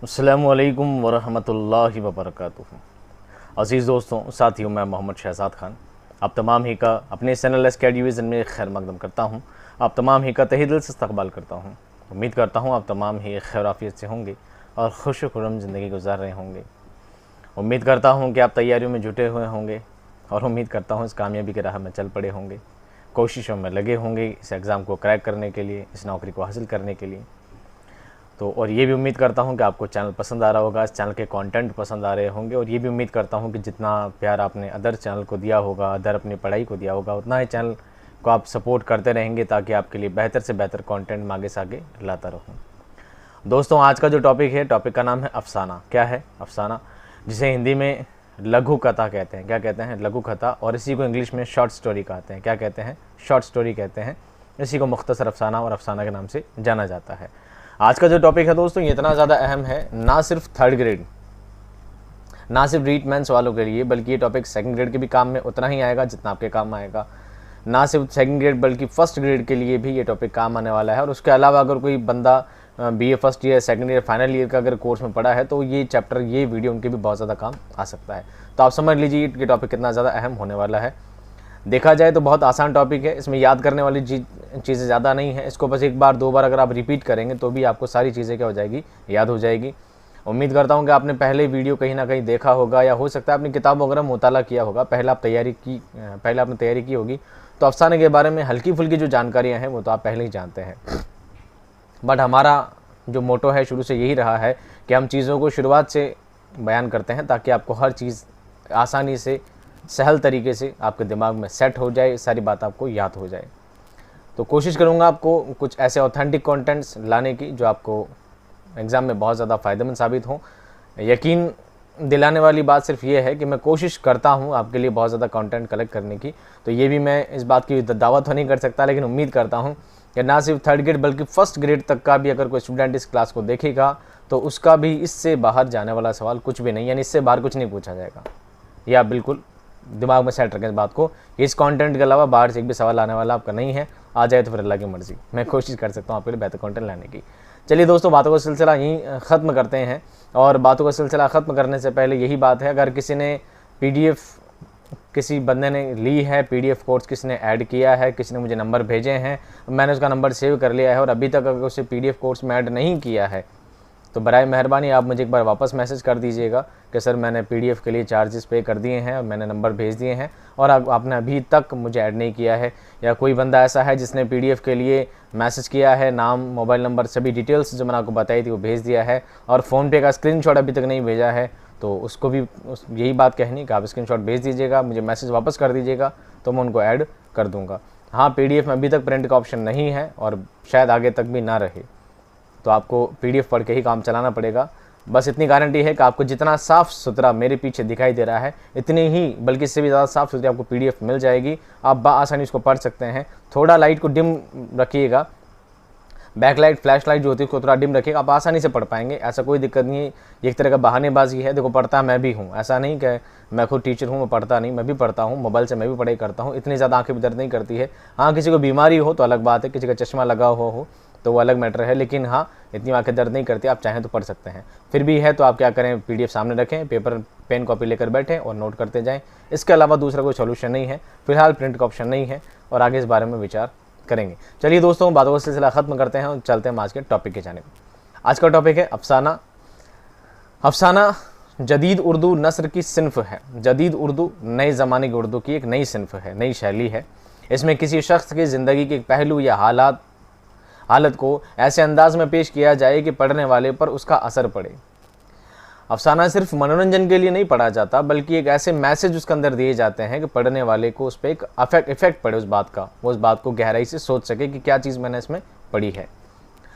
अस्सलामुअलैकुम वरहमतुल्लाहि वबरकातुहू। अज़ीज़ दोस्तों, साथियों, मैं मोहम्मद शहज़ाद ख़ान आप तमाम ही का अपने चैनल एसकेडिविज़न में खैर मकदम करता हूँ। आप तमाम ही का तहे दिल से इस्तक़बाल करता हूँ। उम्मीद करता हूँ आप तमाम ही खैर आफ़ियत से होंगे और खुश खुर्रम ज़िंदगी गुजार रहे होंगे। उम्मीद करता हूँ कि आप तैयारियों में जुटे हुए होंगे और उम्मीद करता हूँ इस कामयाबी की राह में चल पड़े होंगे, कोशिशों में लगे होंगे इस एग्ज़ाम को क्रैक करने के लिए, इस नौकरी को हासिल करने के लिए। तो और ये भी उम्मीद करता हूँ कि आपको चैनल पसंद आ रहा होगा, इस चैनल के कंटेंट पसंद आ रहे होंगे। और ये भी उम्मीद करता हूँ कि जितना प्यार आपने अदर चैनल को दिया होगा, अदर अपनी पढ़ाई को दिया होगा, उतना ही चैनल को आप सपोर्ट करते रहेंगे ताकि आपके लिए बेहतर से बेहतर कंटेंट आगे से आगे लाता रहूँ। दोस्तों, आज का जो टॉपिक है, टॉपिक का नाम है अफसाना। क्या है अफसाना? जिसे हिंदी में लघु कथा कहते हैं। क्या कहते हैं? लघु कथा। और इसी को इंग्लिश में शॉर्ट स्टोरी कहते हैं। क्या कहते हैं? शॉर्ट स्टोरी कहते हैं। इसी को मुख्तसर अफसाना और अफसाना के नाम से जाना जाता है। आज का जो टॉपिक है दोस्तों, ये इतना ज़्यादा अहम है, ना सिर्फ थर्ड ग्रेड, ना सिर्फ रीट मेंस वालों के लिए, बल्कि ये टॉपिक सेकंड ग्रेड के भी काम में उतना ही आएगा जितना आपके काम आएगा। ना सिर्फ सेकंड ग्रेड बल्कि फर्स्ट ग्रेड के लिए भी ये टॉपिक काम आने वाला है। और उसके अलावा अगर कोई बंदा BA first year, second year, final year का अगर कोर्स में पढ़ा है तो ये चैप्टर, ये वीडियो उनके भी बहुत ज़्यादा काम आ सकता है। तो आप समझ लीजिए ये टॉपिक कितना ज़्यादा अहम होने वाला है। देखा जाए तो बहुत आसान टॉपिक है, इसमें याद करने वाली चीज़ें ज़्यादा नहीं है। इसको बस एक बार दो बार अगर आप रिपीट करेंगे तो भी आपको सारी चीज़ें क्या हो जाएगी, याद हो जाएगी। उम्मीद करता हूँ कि आपने पहले वीडियो कहीं ना कहीं देखा होगा, या हो सकता है आपने किताब वगैरह मुताला किया होगा। पहले आपने तैयारी की होगी तो अफसाने के बारे में हल्की फुल्की जो जानकारियाँ हैं वो तो आप पहले ही जानते हैं। बट हमारा जो मोटो है शुरू से यही रहा है कि हम चीज़ों को शुरुआत से बयान करते हैं ताकि आपको हर चीज़ आसानी से, सहल तरीके से आपके दिमाग में सेट हो जाए, सारी बात आपको याद हो जाए। तो कोशिश करूँगा आपको कुछ ऐसे ऑथेंटिक कंटेंट्स लाने की जो आपको एग्ज़ाम में बहुत ज़्यादा फ़ायदेमंद साबित हों। यकीन दिलाने वाली बात सिर्फ ये है कि मैं कोशिश करता हूँ आपके लिए बहुत ज़्यादा कंटेंट कलेक्ट करने की। तो ये भी मैं इस बात की दावत तो नहीं कर सकता, लेकिन उम्मीद करता हूँ कि ना सिर्फ थर्ड ग्रेड बल्कि फर्स्ट ग्रेड तक का भी अगर कोई स्टूडेंट इस क्लास को देखेगा तो उसका भी इससे बाहर जाने वाला सवाल कुछ भी नहीं, यानी इससे बाहर कुछ नहीं पूछा जाएगा। ये आप बिल्कुल दिमाग में सेट रखें इस बात को। इस कंटेंट के अलावा बाहर से एक भी सवाल आने वाला आपका नहीं है। आ जाए तो फिर अल्लाह की मर्ज़ी, मैं कोशिश कर सकता हूँ आपके लिए बेहतर कंटेंट लाने की। चलिए दोस्तों, बातों का सिलसिला यहीं ख़त्म करते हैं। और बातों का सिलसिला ख़त्म करने से पहले यही बात है, अगर किसी ने PDF किसी बंदे ने ली है, PDF कोर्स किसी ने ऐड किया है, किसी ने मुझे नंबर भेजे हैं, मैंने उसका नंबर सेव कर लिया है और अभी तक अगर उसे PDF कोर्स में ऐड नहीं किया है तो बराए मेहरबानी आप मुझे एक बार वापस मैसेज कर दीजिएगा कि सर मैंने PDF के लिए चार्जेस पे कर दिए हैं और मैंने नंबर भेज दिए हैं और आपने अभी तक मुझे ऐड नहीं किया है। या कोई बंदा ऐसा है जिसने PDF के लिए मैसेज किया है, नाम, मोबाइल नंबर, सभी डिटेल्स जो मैंने आपको बताई थी वो भेज दिया है और फ़ोनपे का स्क्रीनशॉट अभी तक नहीं भेजा है, तो उसको भी यही बात कहनी कि आप स्क्रीनशॉट भेज दीजिएगा, मुझे मैसेज वापस कर दीजिएगा तो मैं उनको ऐड कर दूँगा। हाँ, PDF में अभी तक प्रिंट का ऑप्शन नहीं है और शायद आगे तक भी ना रहे, तो आपको PDF पढ़ के ही काम चलाना पड़ेगा। बस इतनी गारंटी है कि आपको जितना साफ़ सुथरा मेरे पीछे दिखाई दे रहा है, इतनी ही बल्कि इससे भी ज़्यादा साफ़ सुथरी आपको PDF मिल जाएगी। आप बआसानी उसको पढ़ सकते हैं। थोड़ा लाइट को डिम रखिएगा, बैकलाइट, फ्लैश लाइट जो होती है उसको थोड़ा डिम रखिएगा, आप आसानी से पढ़ पाएंगे, ऐसा कोई दिक्कत नहीं है। एक तरह का बहानेबाजी है। देखो, पढ़ता मैं भी हूँ, ऐसा नहीं कि मैं खुद टीचर हूँ मैं पढ़ता नहीं, मैं भी पढ़ता हूँ, मोबाइल से मैं भी पढ़ाई करता हूँ। इतनी ज़्यादा आँखें भी दर्द नहीं करती है। हाँ, किसी को बीमारी हो तो अलग बात है, किसी का चश्मा लगा हुआ हो तो वो अलग मैटर है, लेकिन हाँ, इतनी आंखें दर्द नहीं करती, आप चाहें तो पढ़ सकते हैं। फिर भी है तो आप क्या करें, PDF सामने रखें, पेपर पेन कॉपी लेकर बैठें और नोट करते जाएं। इसके अलावा दूसरा कोई सोल्यूशन नहीं है, फिलहाल प्रिंट का ऑप्शन नहीं है और आगे इस बारे में विचार करेंगे। चलिए दोस्तों, बातों का सिलसिला ख़त्म करते हैं और चलते हैं आज के टॉपिक की जानिब। आज का टॉपिक है अफसाना। अफसाना जदीद उर्दू नस्र की सिन्फ है। जदीद उर्दू नए ज़माने की उर्दू की एक नई सिन्फ है, नई शैली है। इसमें किसी शख्स की ज़िंदगी के एक पहलू या हालत को ऐसे अंदाज में पेश किया जाए कि पढ़ने वाले पर उसका असर पड़े। अफसाना सिर्फ मनोरंजन के लिए नहीं पढ़ा जाता, बल्कि एक ऐसे मैसेज उसके अंदर दिए जाते हैं कि पढ़ने वाले को उस पर एक इफेक्ट पड़े उस बात का, वो उस बात को गहराई से सोच सके कि क्या चीज़ मैंने इसमें पढ़ी है।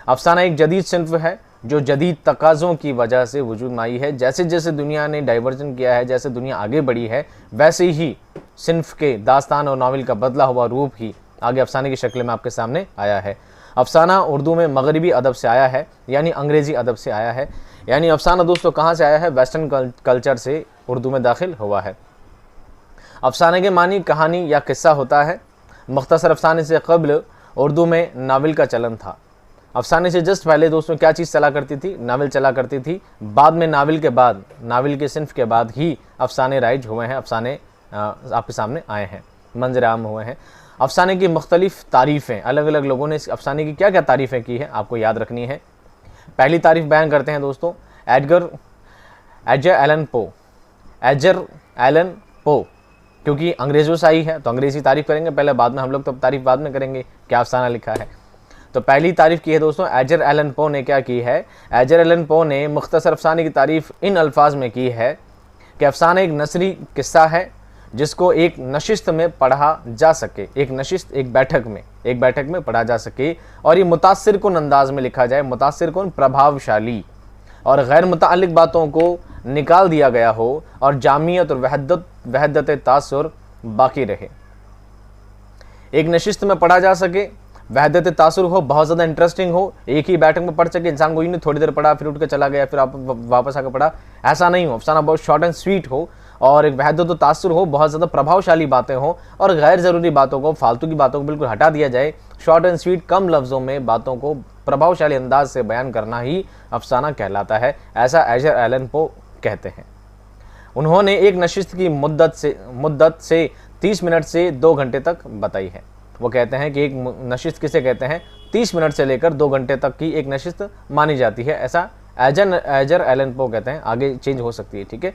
अफसाना एक जदीद सिन्फ है जो जदीद तकाज़ों की वजह से वजूद में आई है। जैसे जैसे दुनिया ने डाइवर्जन किया है, जैसे दुनिया आगे बढ़ी है, वैसे ही सिन्फ के दास्तान और नावल का बदला हुआ रूप ही आगे अफसाने की शक्ल में आपके सामने आया है। अफसाना उर्दू में मगरबी अदब से आया है, यानी अंग्रेज़ी अदब से आया है। यानी अफसाना दोस्तों कहाँ से आया है? वेस्टर्न कल्चर से उर्दू में दाखिल हुआ है। अफसाने के मानी कहानी या किस्सा होता है। मुख्तसर अफसाने से कबल उर्दू में नावल का चलन था। अफसाने से जस्ट पहले दोस्तों क्या चीज़ चला करती थी? नावल चला करती थी। बाद में नावल के बाद, नावल के सिन्फ के बाद ही अफसाने राइज हुए हैं, अफसाने आपके सामने आए हैं, मंजर आम हुए हैं। अफसाने की मुख्तलिफ तारीफ़ें, अलग अलग लोगों ने इस अफसाने की क्या क्या तारीफ़ें की हैं आपको याद रखनी है। पहली तारीफ़ बयान करते हैं दोस्तों Edgar Allan Poe. Edgar Allan Poe, क्योंकि अंग्रेज़ों से आई है तो अंग्रेज़ी तारीफ़ करेंगे पहले, बाद में हम लोग तो तारीफ़ बाद में करेंगे क्या अफसाना लिखा है। तो पहली तारीफ़ की है दोस्तों एडगर एलन पो ने क्या की है? एडगर एलन पो ने मुख्तसर अफसाने की तारीफ़ इन अल्फाज में की है कि अफसाना एक नसरी किस्सा है जिसको एक नशिस्त में पढ़ा जा सके, एक नशिस्त, एक बैठक में पढ़ा जा सके, और ये मुतासिर कुन अंदाज में लिखा जाए, मुतासिर कुन, प्रभावशाली और गैर मुताल्लिक बातों को निकाल दिया गया हो और जामियत और वहदत तासुर बाकी रहे। एक नशिस्त में पढ़ा जा सके, वहदत तासुर हो, बहुत ज़्यादा इंटरेस्टिंग हो, एक ही बैठक में पढ़ सके, इंसान को नहीं थोड़ी देर पढ़ा फिर उठ के चला गया फिर आप वापस आकर पढ़ा, ऐसा नहीं हो। अफसाना बहुत शॉर्ट एंड स्वीट हो और एक वहदत तासुर हो, बहुत ज़्यादा प्रभावशाली बातें हो और गैर ज़रूरी बातों को, फालतू की बातों को बिल्कुल हटा दिया जाए। शॉर्ट एंड स्वीट, कम लफ्ज़ों में बातों को प्रभावशाली अंदाज से बयान करना ही अफसाना कहलाता है, ऐसा एडगर एलन पो कहते हैं। उन्होंने एक नशिस्त की मुद्दत से 30 मिनट से 2 घंटे तक बताई है। वो कहते हैं कि एक नशिस्त किसे कहते हैं? 30 मिनट से लेकर 2 घंटे तक की एक नशिस्त मानी जाती है, ऐसा एडगर एलन पो कहते हैं। आगे चेंज हो सकती है, ठीक है।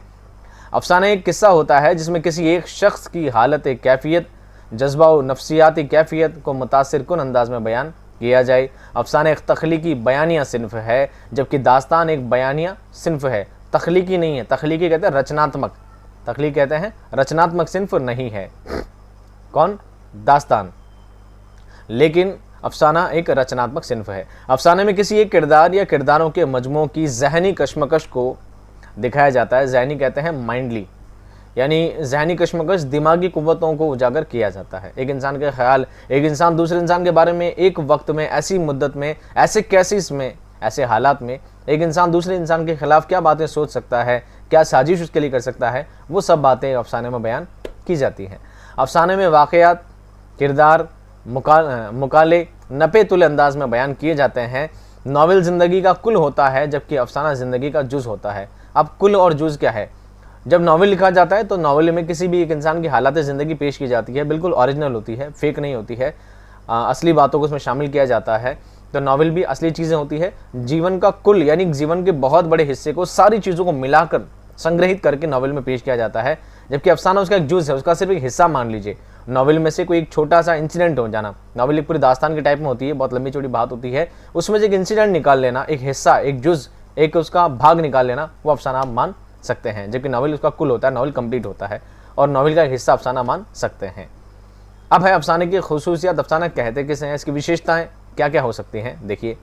अफसाना एक किस्सा होता है जिसमें किसी एक शख्स की हालत, कैफियत, जज्बा और नफ्सियाती कैफियत को मुतासिर कुन अंदाज में बयान किया जाए। अफसाना एक तख्लीकी बयानिया सिन्फ है, जबकि दास्तान एक बयानिया सिन्फ है, तख्लीकी नहीं है। तख्लीकी कहते हैं रचनात्मक, तख्लीक कहते हैं रचनात्मक सिन्फ नहीं है कौन? दास्तान। लेकिन अफसाना एक रचनात्मक सिन्फ है। अफसाने में किसी एक किरदार या किरदारों के मजमू की जहनी कशमकश को दिखाया जाता है। जहनी कहते हैं माइंडली, यानी जहनी कशमकश, दिमागी कुव्वतों को उजागर किया जाता है। एक इंसान के ख्याल, एक इंसान दूसरे इंसान के बारे में एक वक्त में, ऐसी मुद्दत में, ऐसे केसेस में, ऐसे हालात में एक इंसान दूसरे इंसान के खिलाफ क्या बातें सोच सकता है, क्या साजिश उसके लिए कर सकता है, वो सब बातें अफसाने में बयान की जाती हैं। अफसाने में वाक़यात, किरदार, मुकाले नपे तुले अंदाज में बयान किए जाते हैं। नावल ज़िंदगी का कुल होता है जबकि अफसाना ज़िंदगी का जुज़ होता है। अब कुल और जुज़ क्या है? जब नावल लिखा जाता है तो नावल में किसी भी एक इंसान की हालात ज़िंदगी पेश की जाती है, बिल्कुल ओरिजिनल होती है, फेक नहीं होती है, असली बातों को उसमें शामिल किया जाता है। तो नावल भी असली चीज़ें होती है। जीवन का कुल यानी जीवन के बहुत बड़े हिस्से को, सारी चीज़ों को मिलाकर संग्रहित करके नावल में पेश किया जाता है, जबकि अफसाना उसका एक जुज़ है, उसका सिर्फ एक हिस्सा मान लीजिए। नावल में से कोई एक छोटा सा इंसिडेंट हो जाना, नावल एक पूरी दास्तान के टाइप में होती है, बहुत लंबी चौड़ी बात होती है, उसमें से एक इंसिडेंट निकाल लेना, एक हिस्सा, एक जुज़, एक उसका भाग निकाल लेना, वो अफसाना आप मान सकते हैं। जबकि नावल उसका कुल होता है, नावल कंप्लीट होता है और नावल का हिस्सा अफसाना मान सकते हैं। अब है अफसाने की खुसूसियत, अफसाना कहते किसे हैं, इसकी विशेषताएं क्या क्या हो सकती हैं। देखिए,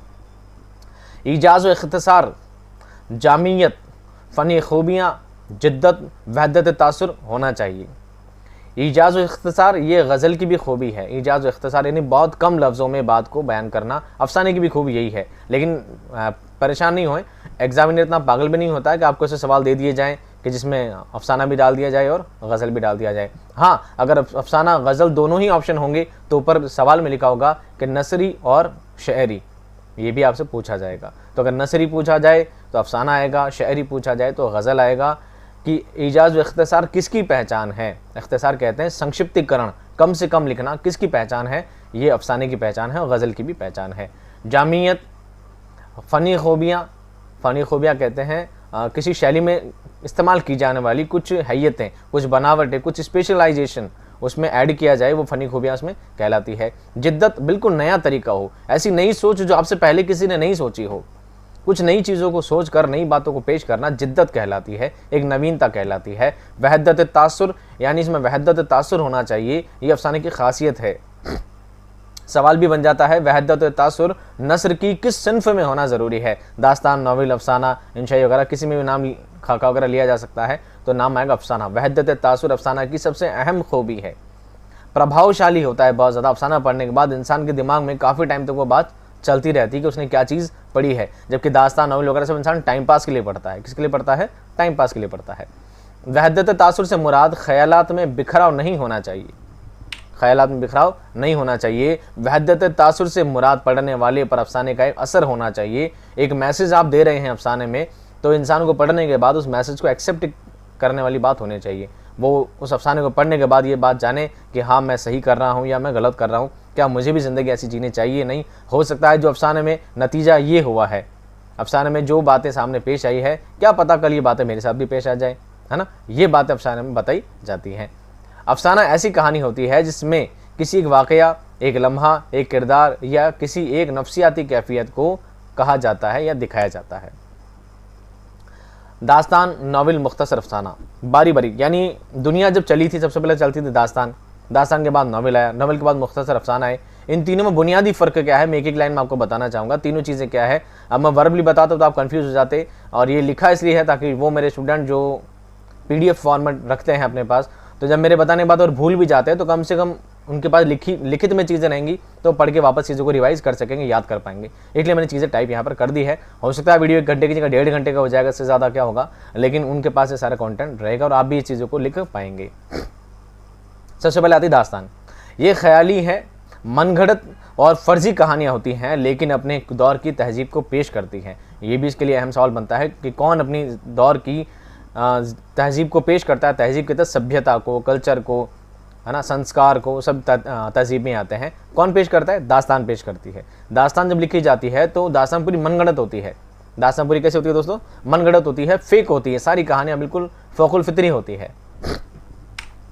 ईजाज़ व इख्तिसार, जामियत, फ़नी खूबियाँ, जिद्दत, वहदत तासुर होना चाहिए। ईजाज़ व इख्तिसार ये गज़ल की भी खूबी है। ईजाज़ व इख्तिसार यानी बहुत कम लफ्ज़ों में बात को बयान करना, अफसाने की भी खूबी यही है। लेकिन परेशान नहीं होएं, एग्जामिनर इतना पागल भी नहीं होता है कि आपको ऐसे सवाल दे दिए जाएँ कि जिसमें अफसाना भी डाल दिया जाए और गज़ल भी डाल दिया जाए। हाँ, अगर अफसाना गज़ल दोनों ही ऑप्शन होंगे तो ऊपर सवाल में लिखा होगा कि नसरी और शायरी, ये भी आपसे पूछा जाएगा। तो अगर नसरी पूछा जाए तो अफसाना आएगा, शायरी पूछा जाए तो गज़ल आएगा। कि ईजाज़ व इख्तिसार किसकी पहचान है? इख्तिसार कहते हैं संक्षिप्तीकरण, कम से कम लिखना, किसकी पहचान है? ये अफसाने की पहचान है और गज़ल की भी पहचान है। जामियत, फ़नी खूबियाँ कहते हैं किसी शैली में इस्तेमाल की जाने वाली कुछ हैयतें, कुछ बनावटें, कुछ स्पेशलाइजेशन उसमें ऐड किया जाए, वो फ़नी खूबियाँ उसमें कहलाती है। जिद्दत, बिल्कुल नया तरीका हो, ऐसी नई सोच जो आपसे पहले किसी ने नहीं सोची हो, कुछ नई चीज़ों को सोच कर नई बातों को पेश करना जिद्दत कहलाती है, एक नवीनता कहलाती है। वहदत तासुर यानी इसमें वहदत तासुर होना चाहिए, ये अफसाने की खासियत है। सवाल भी बन जाता है, वहदत तासुर नस्र की किस सिन्फ में होना ज़रूरी है? दास्तान, नावल, अफसाना, इंशाई वगैरह किसी में भी नाम खाका वगैरह लिया जा सकता है तो नाम आएगा अफसाना। वहदत तासुर अफसाना की सबसे अहम खूबी है। प्रभावशाली होता है बहुत ज़्यादा। अफसाना पढ़ने के बाद इंसान के दिमाग में काफ़ी टाइम तक वो बात चलती रहती है कि उसने क्या चीज़ पढ़ी है। जबकि दास्तान, नावल वगैरह सब इंसान टाइम पास के लिए पढ़ता है। किसके लिए पढ़ता है? टाइम पास के लिए पढ़ता है। वहदत तासुर से मुराद ख्यालात में बिखराव नहीं होना चाहिए। ख्यालात में बिखराव नहीं होना चाहिए। वहदत तासुर से मुराद पढ़ने वाले पर अफसाने का एक असर होना चाहिए। एक मैसेज आप दे रहे हैं अफसाने में, तो इंसान को पढ़ने के बाद उस मैसेज को एक्सेप्ट करने वाली बात होनी चाहिए। वो उस अफसाने को पढ़ने के बाद ये बात जाने कि हाँ मैं सही कर रहा हूँ या मैं गलत कर रहा हूँ, क्या मुझे भी ज़िंदगी ऐसी जीनी चाहिए। नहीं हो सकता है जो अफसाने में नतीजा ये हुआ है, अफसाने में जो बातें सामने पेश आई है, क्या पता कल ये बातें मेरे साथ भी पेश आ जाए, है ना। ये बातें अफसाने में बताई जाती हैं। अफसाना ऐसी कहानी होती है जिसमें किसी एक वाक़या, एक लम्हा, एक किरदार या किसी एक नफ्सियाती कैफियत को कहा जाता है या दिखाया जाता है। दास्तान, नावल, मुख्तसर अफसाना, बारी बारी, यानी दुनिया जब चली थी सबसे पहले चलती थी दास्तान, दास्तान के बाद नावल आया, नावल के बाद मुख्तसर अफसाना आए। इन तीनों में बुनियादी फ़र्क क्या है, मैं एक एक लाइन में आपको बताना चाहूँगा। तीनों चीज़ें क्या है, अब मैं वर्बली बताता तो आप कंफ्यूज हो जाते, और ये लिखा इसलिए है ताकि वो मेरे स्टूडेंट जो PDF फॉर्मेट रखते हैं अपने पास, तो जब मेरे बताने के बाद और भूल भी जाते हैं तो कम से कम उनके पास लिखित में चीज़ें रहेंगी, तो पढ़ के वापस चीज़ों को रिवाइज कर सकेंगे, याद कर पाएंगे। इसलिए मैंने चीज़ें टाइप यहाँ पर कर दी है। हो सकता है वीडियो 1 घंटे की जगह 1.5 घंटे का हो जाएगा, इससे ज़्यादा क्या होगा, लेकिन उनके पास ये सारा कंटेंट रहेगा और आप भी इस चीज़ों को लिख पाएंगे। सबसे पहले आती दास्तान। ये ख्याली है, मनगढ़ंत और फर्जी कहानियाँ होती हैं, लेकिन अपने दौर की तहजीब को पेश करती हैं। ये भी इसके लिए अहम सवाल बनता है कि कौन अपनी दौर की तहजीब को पेश करता है। तहजीब के तहत सभ्यता को, कल्चर को, है ना, संस्कार को, सब तहजीब में आते हैं। कौन पेश करता है? दास्तान पेश करती है। दास्तान जब लिखी जाती है तो दास्तान पूरी मनगढ़ंत होती है। दास्तान पूरी कैसे होती है दोस्तों? मनगढ़ंत होती है, फेक होती है, सारी कहानियाँ बिल्कुल फ़ौकुल फितरी होती है,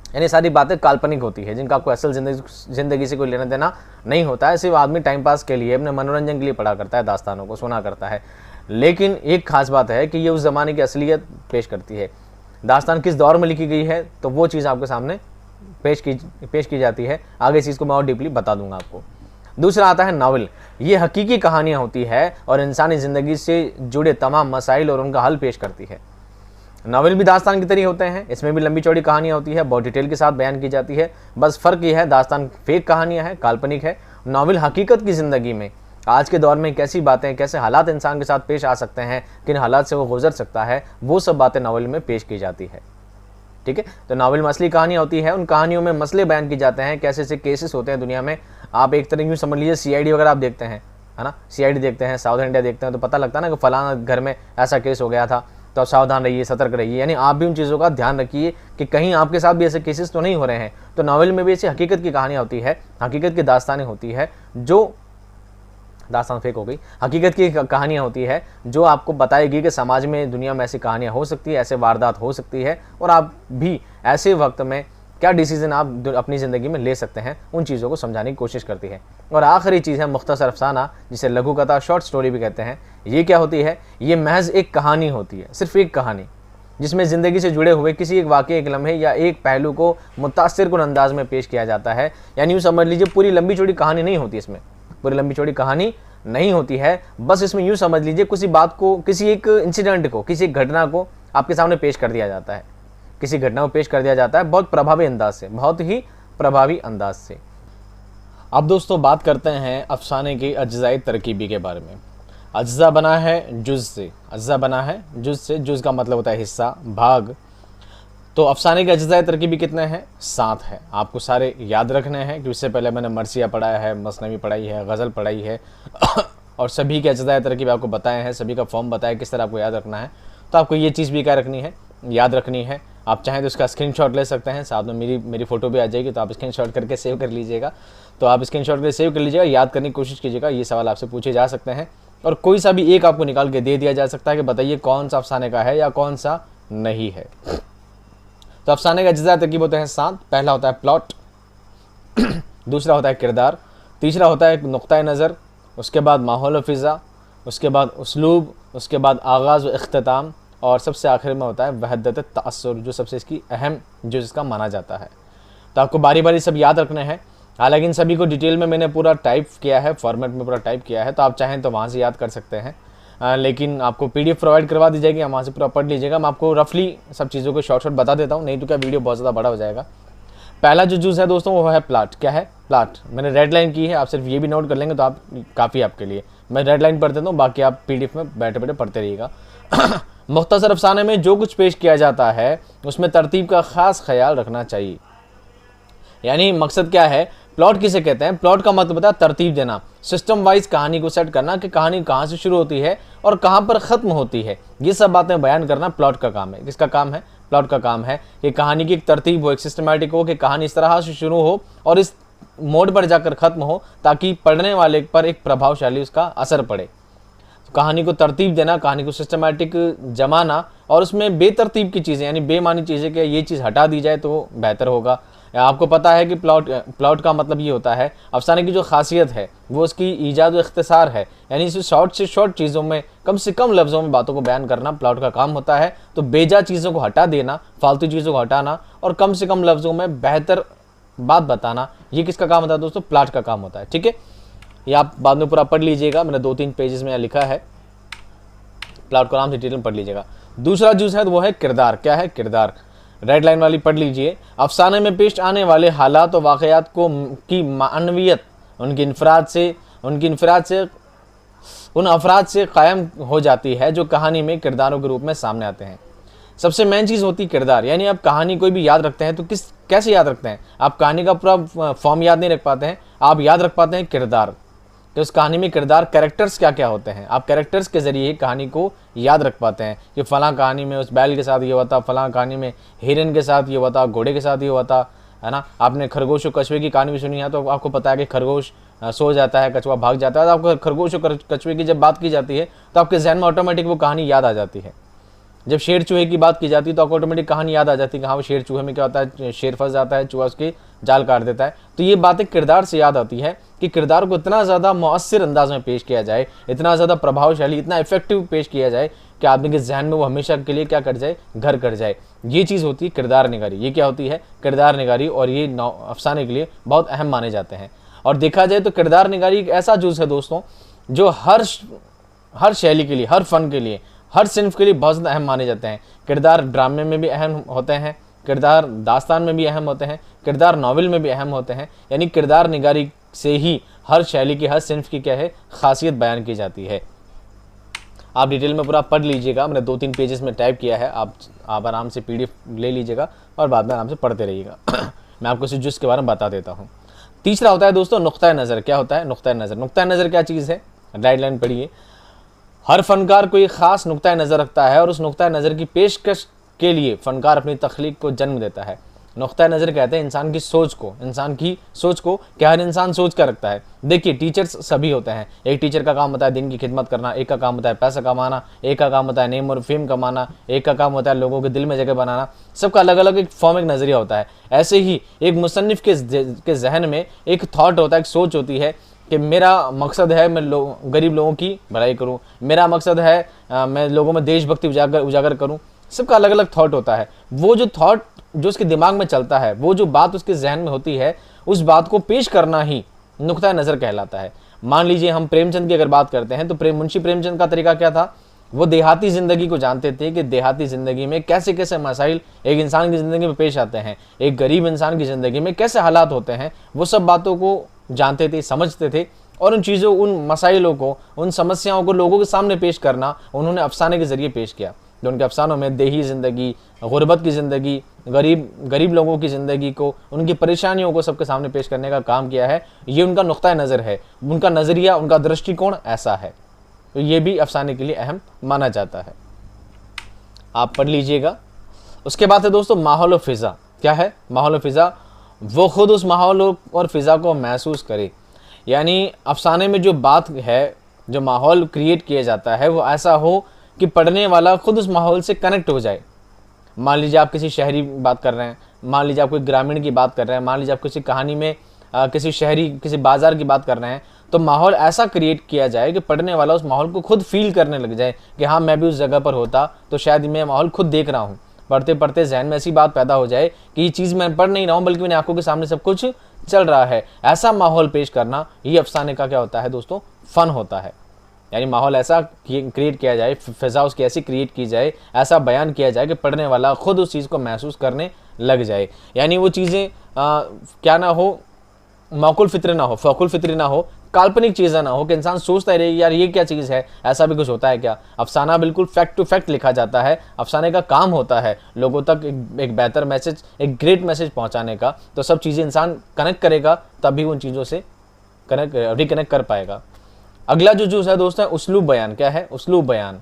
यानी सारी बातें काल्पनिक होती है, जिनका कोई असल ज़िंदगी से कोई लेना देना नहीं होता है। सिर्फ आदमी टाइम पास के लिए, अपने मनोरंजन के लिए पढ़ा करता है, दास्तानों को सुना करता है। लेकिन एक खास बात है कि ये उस ज़माने की असलियत पेश करती है। दास्तान किस दौर में लिखी गई है, तो वो चीज़ आपके सामने पेश की जाती है। आगे इस चीज़ को मैं और डीपली बता दूंगा आपको। दूसरा आता है नावल। ये हकीकी कहानियाँ होती है और इंसानी ज़िंदगी से जुड़े तमाम मसाइल और उनका हल पेश करती है। नावल भी दास्तान की तरह होते हैं, इसमें भी लंबी चौड़ी कहानियाँ होती है, बहुत डिटेल के साथ बयान की जाती है। बस फ़र्क ये है, दास्तान फेक कहानियाँ हैं, काल्पनिक है। नावल हकीकत की ज़िंदगी में आज के दौर में कैसी बातें, कैसे हालात इंसान के साथ पेश आ सकते हैं, किन हालात से वो गुजर सकता है, वो सब बातें नावल में पेश की जाती है। ठीक है, तो नावल में असली कहानियाँ होती है, उन कहानियों में मसले बयान की जाते हैं, कैसे ऐसे केसेस होते हैं दुनिया में। आप एक तरह यूँ समझ लीजिए CID वगैरह आप देखते हैं, है ना, CID देखते हैं, साउथ इंडिया देखते हैं, तो पता लगता है ना कि फलाना घर में ऐसा केस हो गया था, तो सावधान रहिए, सतर्क रहिए। यानी आप भी उन चीज़ों का ध्यान रखिए कि कहीं आपके साथ भी ऐसे केसेस तो नहीं हो रहे हैं। तो नावल में भी ऐसी हकीकत की कहानियाँ होती है, हकीकत की दास्तानें होती है, जो दास्तान फेक हो गई, हकीकत की कहानियाँ होती है जो आपको बताएगी कि समाज में, दुनिया में ऐसी कहानियाँ हो सकती है, ऐसे वारदात हो सकती है, और आप भी ऐसे वक्त में क्या डिसीजन आप अपनी ज़िंदगी में ले सकते हैं, उन चीज़ों को समझाने की कोशिश करती है। और आखिरी चीज़ है मुख्तसर अफसाना, जिसे लघु कथा, शॉर्ट स्टोरी भी कहते हैं। ये क्या होती है? ये महज एक कहानी होती है, सिर्फ एक कहानी, जिसमें ज़िंदगी से जुड़े हुए किसी एक वाक़े, एक लम्हे या एक पहलू को मुतासिरकुन अंदाज में पेश किया जाता है। यानी यूँ समझ लीजिए पूरी लंबी चौड़ी कहानी नहीं होती, इसमें पूरी लंबी चौड़ी कहानी नहीं होती है। बस इसमें यूँ समझ लीजिए किसी बात को, किसी एक इंसिडेंट को, किसी एक घटना को आपके सामने पेश कर दिया जाता है, किसी घटना को पेश कर दिया जाता है बहुत प्रभावी अंदाज से, बहुत ही प्रभावी अंदाज से। अब दोस्तों बात करते हैं अफसाने की अज्जाई तरकीबी के बारे में। अज्जा बना है जुज़ से, अज्जा बना है जुज़ से, जुज़ का मतलब होता है हिस्सा, भाग। तो अफसाने के अज्जाई तरकीबी कितने हैं? 7 है। आपको सारे याद रखने हैं कि उससे पहले मैंने मरसिया पढ़ाया है, मसनवी पढ़ाई है, गज़ल पढ़ाई है और सभी के अज्जाई तरकीब आपको बताए हैं, सभी का फॉर्म बताया किस तरह आपको याद रखना है। तो आपको ये चीज़ भी क्या रखनी है, याद रखनी है। आप चाहें तो इसका स्क्रीनशॉट ले सकते हैं, साथ में मेरी फ़ोटो भी आ जाएगी, तो आप स्क्रीनशॉट करके सेव कर लीजिएगा। तो आप स्क्रीनशॉट करके सेव कर लीजिएगा, याद करने की कोशिश कीजिएगा। ये सवाल आपसे पूछे जा सकते हैं और कोई सा भी एक आपको निकाल के दे दिया जा सकता है कि बताइए कौन सा अफसाने का है या कौन सा नहीं है। तो अफसाने का अज्जा तरकीब होते हैं 7। पहला होता है प्लॉट, दूसरा होता है किरदार, तीसरा होता है नुक्ता नज़र, उसके बाद माहौल फ़िज़ा, उसके बाद उसलूब, उसके बाद आगाज़ व इख्तिताम, और सबसे आखिर में होता है वहदत तासुर, जो सबसे इसकी अहम जो इसका माना जाता है। तो आपको बारी बारी सब याद रखने हैं। हालांकि इन सभी को डिटेल में मैंने पूरा टाइप किया है, फॉर्मेट में पूरा टाइप किया है, तो आप चाहें तो वहाँ से याद कर सकते हैं। लेकिन आपको PDF प्रोवाइड करवा दी जाएगी, आप वहाँ से पूरा पढ़ लीजिएगा। मैं आपको रफली सब चीज़ों को शॉर्ट बता देता हूँ, नहीं तो क्या वीडियो बहुत ज़्यादा बड़ा हो जाएगा। पहला जो जुज़ है दोस्तों वो है प्लाट। क्या है? प्लाट। मैंने रेड लाइन की है, आप सिर्फ ये भी नोट कर लेंगे तो आप काफ़ी आपके लिए। मैं रेड लाइन पढ़ देता हूँ, बाकी आप PDF में बैठे बैठे पढ़ते रहिएगा। मुख्तसर अफसाने में जो कुछ पेश किया जाता है उसमें तरतीब का ख़ास ख्याल रखना चाहिए। यानी मकसद क्या है, प्लॉट किसे कहते हैं? प्लॉट का मतलब होता है तरतीब देना, सिस्टम वाइज कहानी को सेट करना कि कहानी कहाँ से शुरू होती है और कहाँ पर ख़त्म होती है। ये सब बातें बयान करना प्लॉट का काम है। किसका काम है? प्लॉट का काम है कि कहानी की एक तरतीब हो, एक सिस्टमैटिक हो, कि कहानी इस तरह से शुरू हो और इस मोड पर जाकर ख़त्म हो ताकि पढ़ने वाले पर एक प्रभावशाली उसका असर पड़े। कहानी को तरतीब देना, कहानी को सिस्टमैटिक जमाना और उसमें बेतरतीब की चीज़ें यानी बेमानी चीज़ें कि ये चीज़ हटा दी जाए तो बेहतर होगा। आपको पता है कि प्लॉट का मतलब ये होता है, अफसाने की जो खासियत है वो उसकी ईजाद व इख्तिसार है, यानी इसे शॉर्ट से शॉर्ट चीज़ों में कम से कम लफ्ज़ों में बातों को बयान करना प्लॉट का काम होता है। तो बेजा चीज़ों को हटा देना, फालतू चीज़ों को हटाना और कम से कम लफ्ज़ों में बेहतर बात बताना, ये किसका काम होता है दोस्तों? प्लॉट का काम होता है। ठीक है, ये आप बाद में पूरा पढ़ लीजिएगा, मैंने 2-3 पेजेस में लिखा है, प्लॉट को आराम से डिटेल में पढ़ लीजिएगा। दूसरा जो है वो है किरदार। क्या है? किरदार। रेड लाइन वाली पढ़ लीजिए। अफसाने में पेश आने वाले हालात और वाक़यात को की मानवियत उनकी इनफराद से उन अफराद से कायम हो जाती है जो कहानी में किरदारों के रूप में सामने आते हैं। सबसे मेन चीज़ होती है किरदार। यानी आप कहानी कोई भी याद रखते हैं तो कैसे याद रखते हैं? आप कहानी का पूरा फॉर्म याद नहीं रख पाते हैं, आप याद रख पाते हैं किरदार। तो उस कहानी में किरदार, कैरेक्टर्स क्या क्या होते हैं, आप कैरेक्टर्स के ज़रिए कहानी को याद रख पाते हैं कि फ़लाँ कहानी में उस बैल के साथ ये हुआ था, फ़लाँ कहानी में हिरन के साथ ये हुआ था, घोड़े के साथ ये हुआ था, है ना। आपने खरगोश और कछुए की कहानी भी सुनी है तो आपको पता है कि खरगोश सो जाता है, कछुआ भाग जाता है। तो आपको खरगोश और कछुए की जब बात की जाती है तो आपके जहन में ऑटोमेटिक वो कहानी याद आ जाती है। जब शेर चूहे की बात की जाती है तो आपको ऑटोमेटिक कहानी याद आ जाती है कि हाँ वो शेर चूहे में क्या होता है, शेर फंस जाता है, चूहा उसकी जाल काट देता है। तो ये बातें किरदार से याद आती है कि किरदार को इतना ज़्यादा मौसर अंदाज में पेश किया जाए, इतना ज़्यादा प्रभावशाली, इतना इफेक्टिव पेश किया जाए कि आदमी के जहन में वो हमेशा के लिए क्या कर जाए, घर कर जाए। ये चीज़ होती है किरदार निगारी। ये क्या होती है? किरदार निगारी। और ये अफसाने के लिए बहुत अहम माने जाते हैं। और देखा जाए तो किरदार निगारी एक ऐसा जुज़ है दोस्तों जो हर शैली के लिए, हर फ़न के लिए, हर सिन्फ के लिए बहुत ज़्यादा अहम माने जाते हैं। किरदार ड्रामे में भी अहम होते हैं, किरदार दास्तान में भी अहम होते हैं, किरदार नावल में भी अहम होते हैं। यानी किरदार निगारी से ही हर शैली की, हर सिन्फ की क्या है, खासियत बयान की जाती है। आप डिटेल में पूरा पढ़ लीजिएगा, मैंने 2-3 पेजेस में टाइप किया है, आप आराम से PDF ले लीजिएगा और बाद में आराम से पढ़ते रहिएगा। मैं आपको इस जुज़ के बारे में बता देता हूँ। तीसरा होता है दोस्तों नुक्ता नज़र। क्या होता है? नुक्ता नज़र। नुक्ता नज़र क्या चीज़ है? गाइडलाइन पढ़िए। हर फनकार कोई ख़ास नुक्ता नज़र रखता है और उस नुक्ता नज़र की पेशकश के लिए फ़नकार अपनी तख्लीक को जन्म देता है। नुक्ता नज़र कहते हैं इंसान की सोच को क्या हर इंसान सोच कर रखता है। देखिए टीचर्स सभी होते हैं। एक टीचर का काम होता है दिन की खिदमत करना, एक का काम होता है पैसा कमाना, एक का काम होता है नेम और फेम कमाना, एक का काम होता है लोगों के दिल में जगह बनाना। सबका अलग अलग एक फॉर्म, एक नज़रिया होता है। ऐसे ही एक मुसन्निफ़ के जहन में एक थाट होता है, एक सोच होती है कि मेरा मकसद है मैं गरीब लोगों की भलाई करूं, मेरा मकसद है मैं लोगों में देशभक्ति उजागर करूं। सबका अलग अलग थॉट होता है। वो जो थॉट जो उसके दिमाग में चलता है, वो जो बात उसके जहन में होती है, उस बात को पेश करना ही नुक्ता नज़र कहलाता है। मान लीजिए हम प्रेमचंद की अगर बात करते हैं तो मुंशी प्रेमचंद का तरीका क्या था? वो देहाती ज़िंदगी को जानते थे कि देहाती ज़िंदगी में कैसे कैसे मसाइल एक इंसान की ज़िंदगी में पेश आते हैं, एक गरीब इंसान की ज़िंदगी में कैसे हालात होते हैं, वो सब बातों को जानते थे, समझते थे। और उन चीज़ों, उन मसाइलों को, उन समस्याओं को लोगों के सामने पेश करना उन्होंने अफसाने के ज़रिए पेश किया। जो उनके अफसानों में देही ज़िंदगी, गुरबत की ज़िंदगी, गरीब लोगों की ज़िंदगी को, उनकी परेशानियों को सबके सामने पेश करने का काम किया है। ये उनका नुक्ता नज़र है, उनका नज़रिया, उनका दृष्टिकोण ऐसा है। तो ये भी अफसाने के लिए अहम माना जाता है। आप पढ़ लीजिएगा। उसके बाद है दोस्तों माहौल और फ़िज़ा। क्या है माहौल और फ़िज़ा? वो खुद उस माहौल और फ़िज़ा को महसूस करे। यानी अफसाने में जो बात है, जो माहौल क्रिएट किया जाता है, वो ऐसा हो कि पढ़ने वाला खुद उस माहौल से कनेक्ट हो जाए। मान लीजिए आप किसी शहरी बात कर रहे हैं, मान लीजिए आप कोई ग्रामीण की बात कर रहे हैं, मान लीजिए आप किसी कहानी में किसी शहरी, किसी बाज़ार की बात कर रहे हैं, तो माहौल ऐसा क्रिएट किया जाए कि पढ़ने वाला उस माहौल को खुद फील करने लग जाए कि हाँ मैं भी उस जगह पर होता तो शायद मैं माहौल खुद देख रहा हूँ। पढ़ते पढ़ते जहन में ऐसी बात पैदा हो जाए कि ये चीज़ मैं पढ़ नहीं रहा हूँ बल्कि मेरी आंखों के सामने सब कुछ चल रहा है। ऐसा माहौल पेश करना ये अफसाने का क्या होता है दोस्तों? फ़न होता है। यानी माहौल ऐसा क्रिएट किया जाए, फ़िज़ा उसकी ऐसी क्रिएट की जाए, ऐसा बयान किया जाए कि पढ़ने वाला खुद उस चीज़ को महसूस करने लग जाए। यानी वो चीज़ें क्या ना हो, मौकुल फित्री ना हो, फ़ौकुल फित्री ना हो, काल्पनिक चीज़ें ना हो कि इंसान सोचता ही रहे यार ये क्या चीज़ है, ऐसा भी कुछ होता है क्या। अफसाना बिल्कुल फैक्ट टू फैक्ट लिखा जाता है। अफसाने का काम होता है लोगों तक एक बेहतर मैसेज, एक ग्रेट मैसेज पहुंचाने का। तो सब चीज़ें इंसान कनेक्ट करेगा तभी उन चीज़ों से रिकनेक्ट कर पाएगा। अगला जो है दोस्तों उस्लूब बयान। क्या है उस्लूब बयान,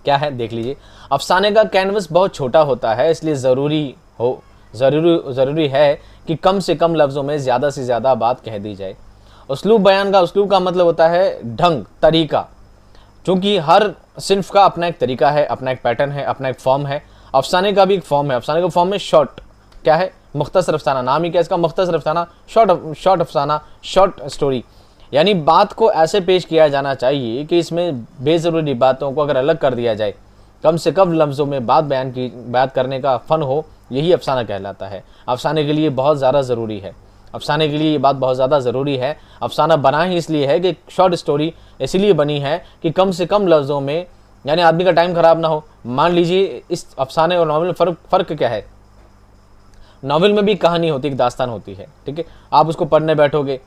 क्या है देख लीजिए। अफसाने का कैनवस बहुत छोटा होता है, इसलिए ज़रूरी है कि कम से कम लफ्ज़ों में ज़्यादा से ज़्यादा बात कह दी जाए। उस्लूब बयान का, उस्लूब का मतलब होता है ढंग, तरीका। क्योंकि हर सिन्फ का अपना एक तरीका है, अपना एक पैटर्न है, अपना एक फॉर्म है। अफसाने का भी एक फॉर्म है। अफसाने का फॉर्म है शॉर्ट। क्या है, मुख्तसर अफसाना। नाम ही क्या इसका, मुख्तसर अफसाना, शॉर्ट अफसाना, शॉर्ट स्टोरी। यानी बात को ऐसे पेश किया जाना चाहिए कि इसमें बेज़रूरी बातों को अगर अलग कर दिया जाए, कम से कम लफ्ज़ों में बात करने का फ़न हो, यही अफसाना कहलाता है। अफसाने के लिए बहुत ज़्यादा ज़रूरी है, अफसाने के लिए ये बात बहुत ज़्यादा ज़रूरी है। अफसाना बना ही इसलिए है कि शॉर्ट स्टोरी इसलिए बनी है कि कम से कम लफ्ज़ों में, यानी आदमी का टाइम ख़राब ना हो। मान लीजिए इस अफसाने और नावल में फ़र्क क्या है। नावल में भी कहानी होती है, एक दास्तान होती है, ठीक है। आप उसको पढ़ने बैठोगे,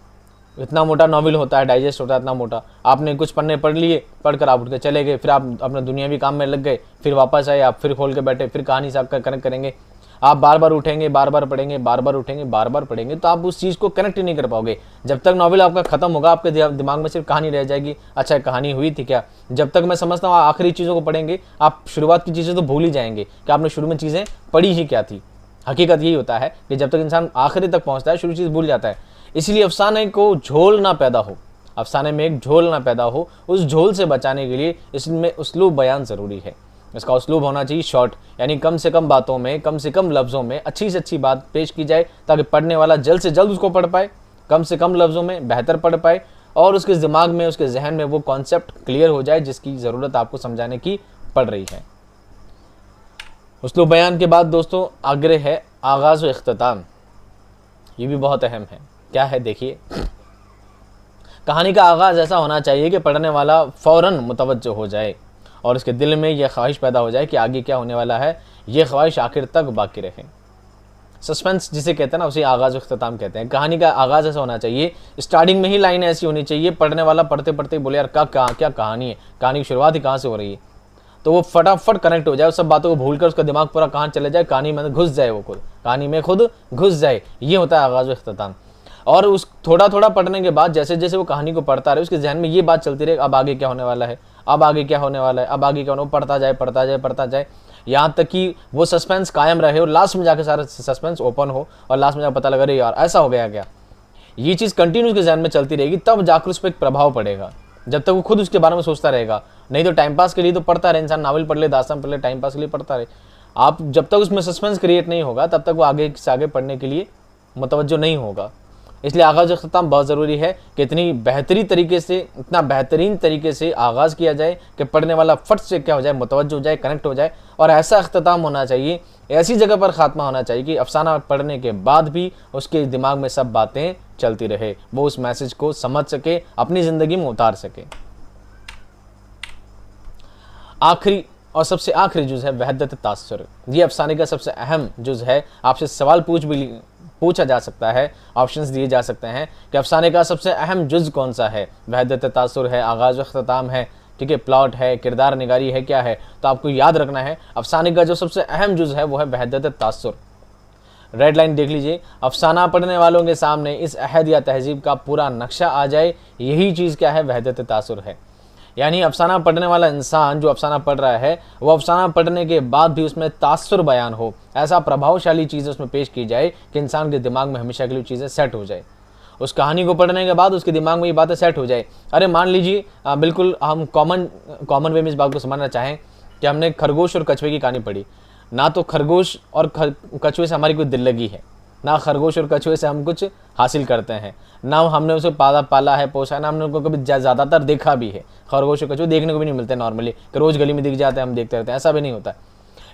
इतना मोटा नावल होता है, डाइजेस्ट होता है इतना मोटा। आपने कुछ पन्ने पढ़ लिए, पढ़कर आप उठ के चले गए, फिर आप अपने दुनियावी काम में लग गए, फिर वापस आए, आप फिर खोल के बैठे, फिर कहानी से आपका कनेक्ट करेंगे। आप बार बार उठेंगे, बार बार पढ़ेंगे, बार बार उठेंगे, बार बार पढ़ेंगे, तो आप उस चीज़ को कनेक्ट ही नहीं कर पाओगे। जब तक नावल आपका खत्म होगा, आपके दिमाग में सिर्फ कहानी रह जाएगी। अच्छा कहानी हुई थी क्या। जब तक मैं समझता हूँ आखिरी चीज़ों को पढ़ेंगे, आप शुरुआत की चीज़ें तो भूल ही जाएंगे कि आपने शुरू में चीज़ें पढ़ी ही क्या थी। हकीकत यही होता है कि जब तक इंसान आखिरी तक पहुँचता है, शुरू चीज़ भूल जाता है। इसलिए अफसाने को झोल ना पैदा हो, अफसाने में एक झोल ना पैदा हो, उस झोल से बचाने के लिए इसमें उस्लूब बयान ज़रूरी है। इसका उस्लूब होना चाहिए शॉर्ट, यानी कम से कम बातों में, कम से कम लफ्ज़ों में अच्छी से अच्छी बात पेश की जाए, ताकि पढ़ने वाला जल्द से जल्द उसको पढ़ पाए, कम से कम लफ्ज़ों में बेहतर पढ़ पाए, और उसके दिमाग में, उसके जहन में वो कॉन्सेप्ट क्लियर हो जाए जिसकी ज़रूरत आपको समझाने की पड़ रही है। उस्लूब बयान के बाद दोस्तों आगे है आगाज़ व इख्तिताम। ये भी बहुत अहम है। क्या है देखिए, कहानी का आगाज़ ऐसा होना चाहिए कि पढ़ने वाला फ़ौरन मुतवज्जो हो जाए और उसके दिल में यह ख्वाहिश पैदा हो जाए कि आगे क्या होने वाला है, ये ख्वाहिश आखिर तक बाकी रहे। सस्पेंस जिसे कहते हैं ना, उसे आगाज़ इख्तिताम कहते हैं। कहानी का आगाज़ ऐसा होना चाहिए, स्टार्टिंग में ही लाइन ऐसी होनी चाहिए, पढ़ने वाला पढ़ते पढ़ते बोले यार क्या कहानी है, कहानी की शुरुआत ही कहाँ से हो रही है, तो वो फटाफट कनेक्ट हो जाए, उस सब बातों को भूल कर उसका दिमाग पूरा कहाँ चले जाए, कहानी में घुस जाए, वो खुद कहानी में खुद घुस जाए। ये होता है आगाज़ व इख्तिताम। और उस थोड़ा थोड़ा पढ़ने के बाद जैसे जैसे वो कहानी को पढ़ता रहे, उसके जहन में ये बात चलती रहे, अब आगे क्या होने वाला है, अब आगे क्या होने वाला है, अब आगे क्या होने, वो पढ़ता जाए, यहाँ तक कि वो सस्पेंस कायम रहे और लास्ट में जाकर सारा सस्पेंस ओपन हो और लास्ट में जाकर पता लगा अरे यार ऐसा हो गया क्या। ये चीज़ कंटिन्यू उसके जहन में चलती रहेगी, तब जाकर उस पर एक प्रभाव पड़ेगा, जब तक वो खुद उसके बारे में सोचता रहेगा। नहीं तो टाइम पास के लिए तो पढ़ता रहे इंसान, नावल पढ़ ले, दास्तान पढ़ ले, टाइम पास के लिए पढ़ता रहे। आप जब तक उसमें सस्पेंस क्रिएट नहीं होगा, तब तक वो आगे से आगे पढ़ने के लिए मुतवज्जो नहीं होगा। इसलिए आगाज़ इख्तिताम बहुत ज़रूरी है कि इतना बेहतरीन तरीके से आगाज़ किया जाए कि पढ़ने वाला फट से क्या हो जाए, मुतवज्जो हो जाए, कनेक्ट हो जाए। और ऐसा इख्तिताम होना चाहिए, ऐसी जगह पर ख़ात्मा होना चाहिए कि अफसाना पढ़ने के बाद भी उसके दिमाग में सब बातें चलती रहे, वो उस मैसेज को समझ सके, अपनी ज़िंदगी में उतार सके। आखिरी और सबसे आखिरी जुज़ है वहदत तासुर। ये अफसाने का सबसे अहम जुज़ है। आपसे सवाल पूछा जा सकता है, ऑप्शंस दिए जा सकते हैं कि अफसाने का सबसे अहम जुज़ कौन सा है। वहदत तासुर है, आगाज़ व इख्तिताम है, ठीक है, प्लॉट है, किरदार निगारी है, क्या है। तो आपको याद रखना है अफसाने का जो सबसे अहम जुज़ है वो है वहदत तासुर। रेड लाइन देख लीजिए, अफसाना पढ़ने वालों के सामने इस अहद या तहजीब का पूरा नक्शा आ जाए, यही चीज़ क्या है, वहदत तासुर है। यानी अफसाना पढ़ने वाला इंसान जो अफसाना पढ़ रहा है, वो अफसाना पढ़ने के बाद भी उसमें तासुर बयान हो, ऐसा प्रभावशाली चीज़ें उसमें पेश की जाए कि इंसान के दिमाग में हमेशा के लिए चीज़ें सेट हो जाए। उस कहानी को पढ़ने के बाद उसके दिमाग में ये बातें सेट हो जाए। अरे मान लीजिए बिल्कुल हम कॉमन वे में इस बात को समझना चाहें कि हमने खरगोश और कछुए की कहानी पढ़ी, ना तो खरगोश और कछुए से हमारी कोई दिल लगी है, ना खरगोश और कछुए से हम कुछ हासिल करते हैं, ना हमने उसे पाला है, पोसा है, ना हमने उनको कभी ज़्यादातर देखा भी है। खरगोश और कछुए देखने को भी नहीं मिलते नॉर्मली, कि रोज़ गली में दिख जाते हैं हम देखते रहते हैं, ऐसा भी नहीं होता।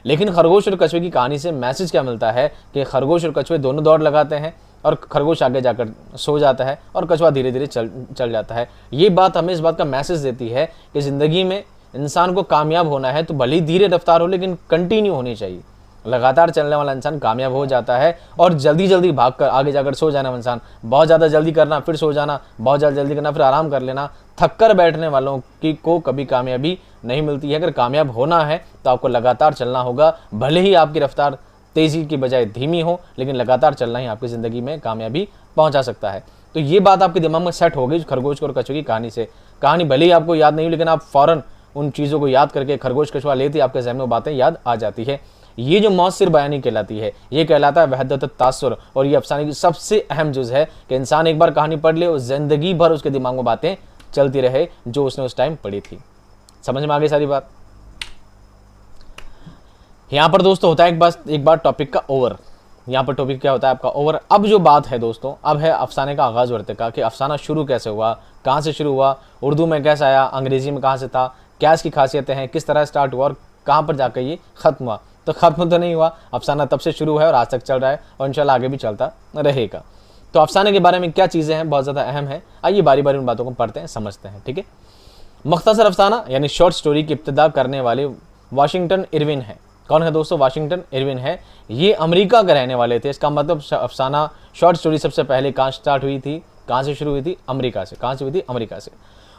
लेकिन खरगोश और कछुए की कहानी से मैसेज क्या मिलता है कि खरगोश और कछुए दोनों दौड़ लगाते हैं और खरगोश आगे जाकर सो जाता है और कछुआ धीरे धीरे चल जाता है। ये बात हमें इस बात का मैसेज देती है कि ज़िंदगी में इंसान को कामयाब होना है तो भले ही धीरे रफ्तार हो, लेकिन कंटिन्यू होनी चाहिए। लगातार चलने वाला इंसान कामयाब हो जाता है। और जल्दी जल्दी भागकर आगे जाकर सो जाना इंसान, बहुत ज़्यादा जल्दी करना फिर सो जाना, बहुत ज़्यादा जल्दी करना फिर आराम कर लेना, थक कर बैठने वालों की को कभी कामयाबी नहीं मिलती है। अगर कामयाब होना है तो आपको लगातार चलना होगा, भले ही आपकी रफ्तार तेज़ी की बजाय धीमी हो, लेकिन लगातार चलना ही आपकी ज़िंदगी में कामयाबी पहुंचा सकता है। तो ये बात आपके दिमाग में सेट हो गई खरगोश और कछुए की कहानी से। कहानी भले ही आपको याद नहीं हो, लेकिन आप फ़ौरन उन चीज़ों को याद करके खरगोश कछुआ लेते ही आपके ज़हन में बातें याद आ जाती है। ये जो मौसिर बयानी कहलाती है, ये कहलाता है वहदत तासुर। और ये अफसाने की सबसे अहम जुज़ है कि इंसान एक बार कहानी पढ़ ले और ज़िंदगी भर उसके दिमाग में बातें चलती रहे जो उसने उस टाइम पढ़ी थी। समझ में आ गई सारी बात। यहाँ पर दोस्तों होता है एक बार टॉपिक का ओवर। यहाँ पर टॉपिक क्या होता है आपका ओवर। अब जो बात है दोस्तों, अब है अफसाने का आगाज़ वर्ते का, कि अफसाना शुरू कैसे हुआ, कहाँ से शुरू हुआ, उर्दू में कैसे आया, अंग्रेज़ी में कहाँ से था, क्या इसकी खासियतें हैं, किस तरह स्टार्ट हुआ और कहाँ पर जाकर ये ख़त्म हुआ। तो ख़त्म तो नहीं हुआ, अफसाना तब से शुरू है और आज तक चल रहा है और इंशाल्लाह आगे भी चलता रहेगा। तो अफसाने के बारे में क्या चीज़ें हैं, बहुत ज़्यादा अहम है। आइए बारी बारी उन बातों को पढ़ते हैं, समझते हैं। ठीक है, मुख्तसर अफसाना यानी शॉर्ट स्टोरी की इब्तिदा करने वाले वाशिंगटन इरविन है। कौन है दोस्तों? वाशिंगटन इरविन है। ये अमेरिका के रहने वाले थे। इसका मतलब अफसाना शॉर्ट स्टोरी सबसे पहले कहाँ स्टार्ट हुई थी, कहाँ से शुरू हुई थी? अमेरिका से। कहाँ से हुई थी? अमेरिका से।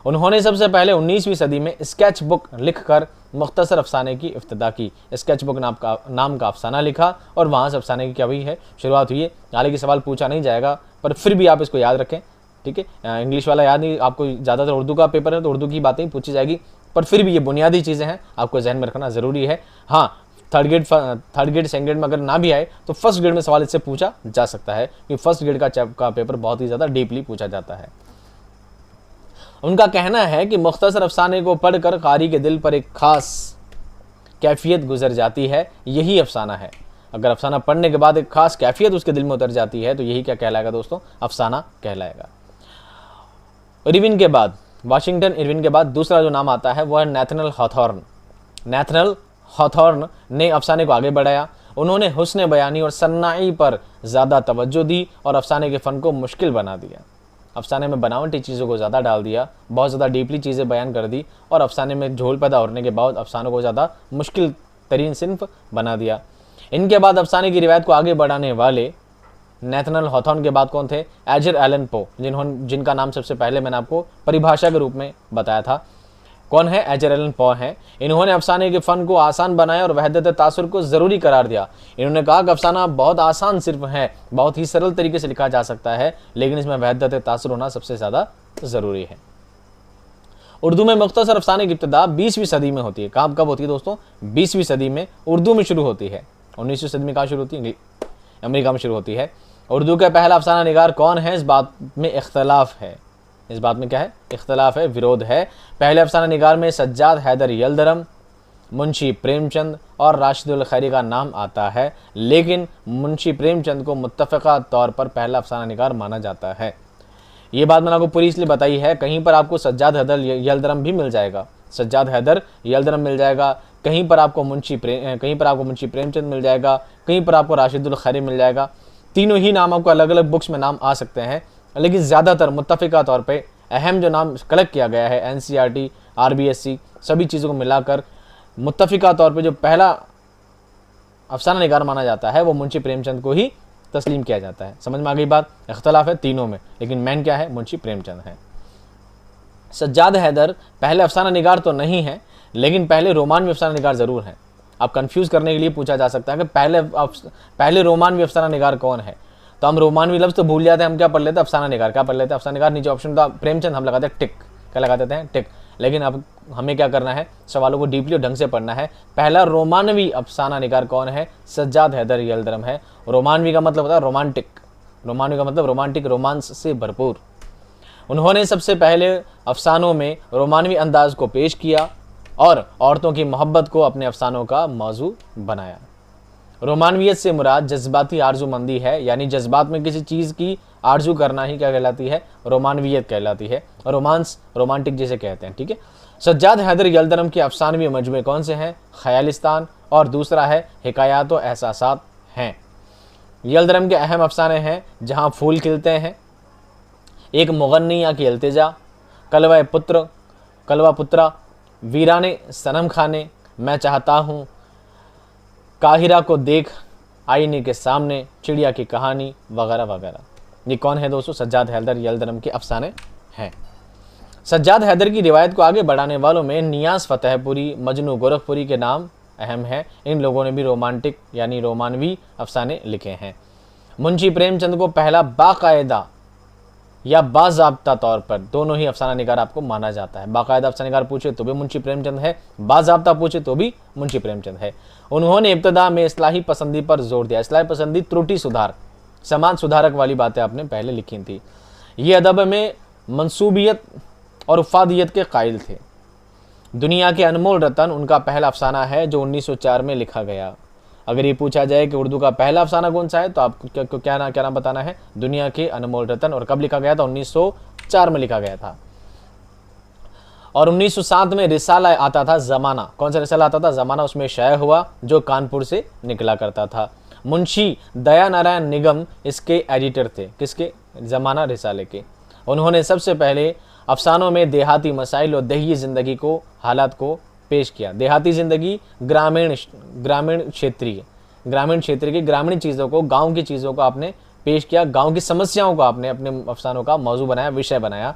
उन्होंने सबसे पहले 19वीं सदी में स्केच बुक लिखकर मुख्तसर अफसाने की इब्तिदा की। स्केच बुक नाम का अफसाना लिखा और वहाँ से अफसाने की क्या हुई है, शुरुआत हुई है। हालांकि सवाल पूछा नहीं जाएगा, पर फिर भी आप इसको याद रखें। ठीक है, इंग्लिश वाला याद नहीं, आपको ज़्यादातर उर्दू का पेपर है तो उर्दू की बातें ही पूछी जाएगी, पर फिर भी ये बुनियादी चीज़ें हैं, आपको जहन में रखना ज़रूरी है। हाँ, थर्ड ग्रेड सेकंड ग्रेड में अगर ना भी आए तो फर्स्ट ग्रेड में सवाल इससे पूछा जा सकता है, क्योंकि फर्स्ट ग्रेड का पेपर बहुत ही ज़्यादा डीपली पूछा जाता है। उनका कहना है कि मुख्तसर अफसाने को पढ़कर कारी के दिल पर एक खास कैफियत गुजर जाती है, यही अफसाना है। अगर अफसाना पढ़ने के बाद एक खास कैफियत उसके दिल में उतर जाती है तो यही क्या कहलाएगा दोस्तों? अफसाना कहलाएगा। इरविन के बाद, वाशिंगटन इरविन के बाद दूसरा जो नाम आता है वह है नेथनल हॉथॉर्न। नेथनल हॉथॉर्न ने अफसाने को आगे बढ़ाया। उन्होंने हुस्न बयानी और सन्नाई पर ज़्यादा तवज्जो दी और अफसाने के फ़न को मुश्किल बना दिया। अफसाने में बनावटी चीज़ों को ज़्यादा डाल दिया, बहुत ज़्यादा डीपली चीज़ें बयान कर दी और अफसाने में झोल पैदा होने के बाद अफसानों को ज़्यादा मुश्किल तरीन सिन्फ बना दिया। इनके बाद अफसाने की रिवायत को आगे बढ़ाने वाले नेथनल हॉथॉर्न के बाद कौन थे? एडगर एलन पो, जिनका नाम सबसे पहले मैंने आपको परिभाषा के रूप में बताया था। कौन है? एडगर एलन पो हैं। इन्होंने अफसाने के फ़न को आसान बनाया और वहदत तासुर को ज़रूरी करार दिया। इन्होंने कहा कि अफसाना बहुत आसान सिर्फ है, बहुत ही सरल तरीके से लिखा जा सकता है, लेकिन इसमें वहदत तासुर होना सबसे ज़्यादा ज़रूरी है। उर्दू में मुख्तसर अफसाने की इब्तिदा 20वीं सदी में होती है। कब होती है दोस्तों? 20वीं सदी में उर्दू में शुरू होती है। 19वीं सदी में कहाँ शुरू होती है? अमेरिका में शुरू होती है। उर्दू का पहला अफसाना निगार कौन है? इस बात में इख्तलाफ है। इस बात में क्या है? इख्तलाफ है, विरोध है। पहले अफसाना निगार में सज्जाद हैदर यलदरम, मुंशी प्रेमचंद और राशिदुल खैरी का नाम आता है, लेकिन मुंशी प्रेमचंद को मुत्तफ़क़ा तौर पर पहला अफसाना निगार माना जाता है। ये बात मैंने आपको पूरी इसलिए बताई है, कहीं पर आपको सज्जाद हैदर यलदरम भी मिल जाएगा, सज्जाद हैदर यलदरम मिल जाएगा, कहीं पर आपको मुंशी प्रेमचंद मिल जाएगा, कहीं पर आपको राशिदुल खैरी मिल जाएगा। तीनों ही नाम आपको अलग अलग बुक्स में नाम आ सकते हैं, लेकिन ज़्यादातर मुत्तफ़िका तौर पे अहम जो नाम कलेक्ट किया गया है NCERT, RBSC सभी चीज़ों को मिलाकर मुत्तफ़िका तौर पे जो पहला अफसाना निगार माना जाता है वो मुंशी प्रेमचंद को ही तस्लीम किया जाता है। समझ में आ गई बात? इख्तलाफ है तीनों में, लेकिन मैन क्या है? मुंशी प्रेमचंद है। सज्जाद हैदर पहले अफसाना निगार तो नहीं है, लेकिन पहले रोमानवी अफसाना निगार ज़रूर है। आप कंफ्यूज करने के लिए पूछा जा सकता है कि पहले रोमानवी अफसाना निगार कौन है, तो हम रोमानवी लफ्ज़ तो भूल जाते हैं, हम क्या पढ़ लेते हैं? अफसाना निगार। क्या पढ़ लेते हैं? अफसाना निगार। नीचे ऑप्शन था प्रेमचंद, हम लगाते हैं टिक। क्या लगा देते हैं? टिक। लेकिन अब हमें क्या करना है? सवालों को डीपली और ढंग से पढ़ना है। पहला रोमानवी अफसाना निगार कौन है? सज्जाद हैदर यलदरम है। रोमानवी का मतलब होता है रोमांटिक। रोमानवी का मतलब रोमांटिक, रोमांस से भरपूर। उन्होंने सबसे पहले अफसानों में रोमानवी अंदाज को पेश किया और औरतों की मोहब्बत को अपने अफसानों का मौजू बनाया। रोमानवियत से मुराद जज्बाती आरजूमंदी है, यानी जज्बात में किसी चीज़ की आरजू करना ही क्या कहलाती है? रोमानवियत कहलाती है। रोमांस, रोमांटिक जिसे कहते हैं। ठीक है। सज्जाद हैदर यलदरम के अफसानवी मजमूए कौन से हैं? ख्यालिस्तान और दूसरा है हिकायात व एहसासात हैं। यलदरम के अहम अफसाने हैं जहाँ फूल खिलते हैं, एक मुगन्निया की इल्तिजा, कलवा पुत्रा, वीराने सनम खाने, मैं चाहता हूँ, काहिरा को देख, आईने के सामने, चिड़िया की कहानी वगैरह वगैरह। ये कौन है दोस्तों? सज्जाद हैदर यलदरम के अफसाने हैं। सज्जाद हैदर की रिवायत को आगे बढ़ाने वालों में नियाज़ फतेहपुरी, मजनू गोरखपुरी के नाम अहम है। इन लोगों ने भी रोमांटिक यानी रोमानवी अफसाने लिखे हैं। मुंशी प्रेमचंद को पहला बाकायदा या बाज़ाब्ता तौर पर, दोनों ही अफसाना निगार आपको माना जाता है। बाकायदा अफसाना निगार पूछे तो भी मुंशी प्रेमचंद है, बाज़ाब्ता पूछे तो भी मुंशी प्रेमचंद है। उन्होंने इब्तदा में इस्लाही पसंदी पर जोर दिया। इस्लाही पसंदी, त्रुटि सुधार, समाज सुधारक वाली बातें आपने पहले लिखी थी। ये अदब में मंसूबियत और उफादियत के कायल थे। दुनिया के अनमोल रतन उनका पहला अफसाना है जो 1904 में लिखा गया। अगर ये पूछा जाए कि उर्दू का पहला अफसाना कौन सा है तो आपको क्या नाम बताना है? दुनिया के अनमोल रतन। और कब लिखा गया था? 1904 में लिखा गया था। और 1907 में रिसाला आता था, ज़माना। कौन सा रिसाला आता था? ज़माना। उसमें शाया हुआ, जो कानपुर से निकला करता था। मुंशी दया नारायण निगम इसके एडिटर थे। किसके? ज़माना रिसाले के। उन्होंने सबसे पहले अफसानों में देहाती मसाइल और दही ज़िंदगी को, हालात को पेश किया। देहाती ज़िंदगी, ग्रामीण क्षेत्र की ग्रामीण चीज़ों को, गांव की चीज़ों को आपने पेश किया। गांव की समस्याओं को आपने अपने अफसानों का मौजू बनाया, विषय बनाया।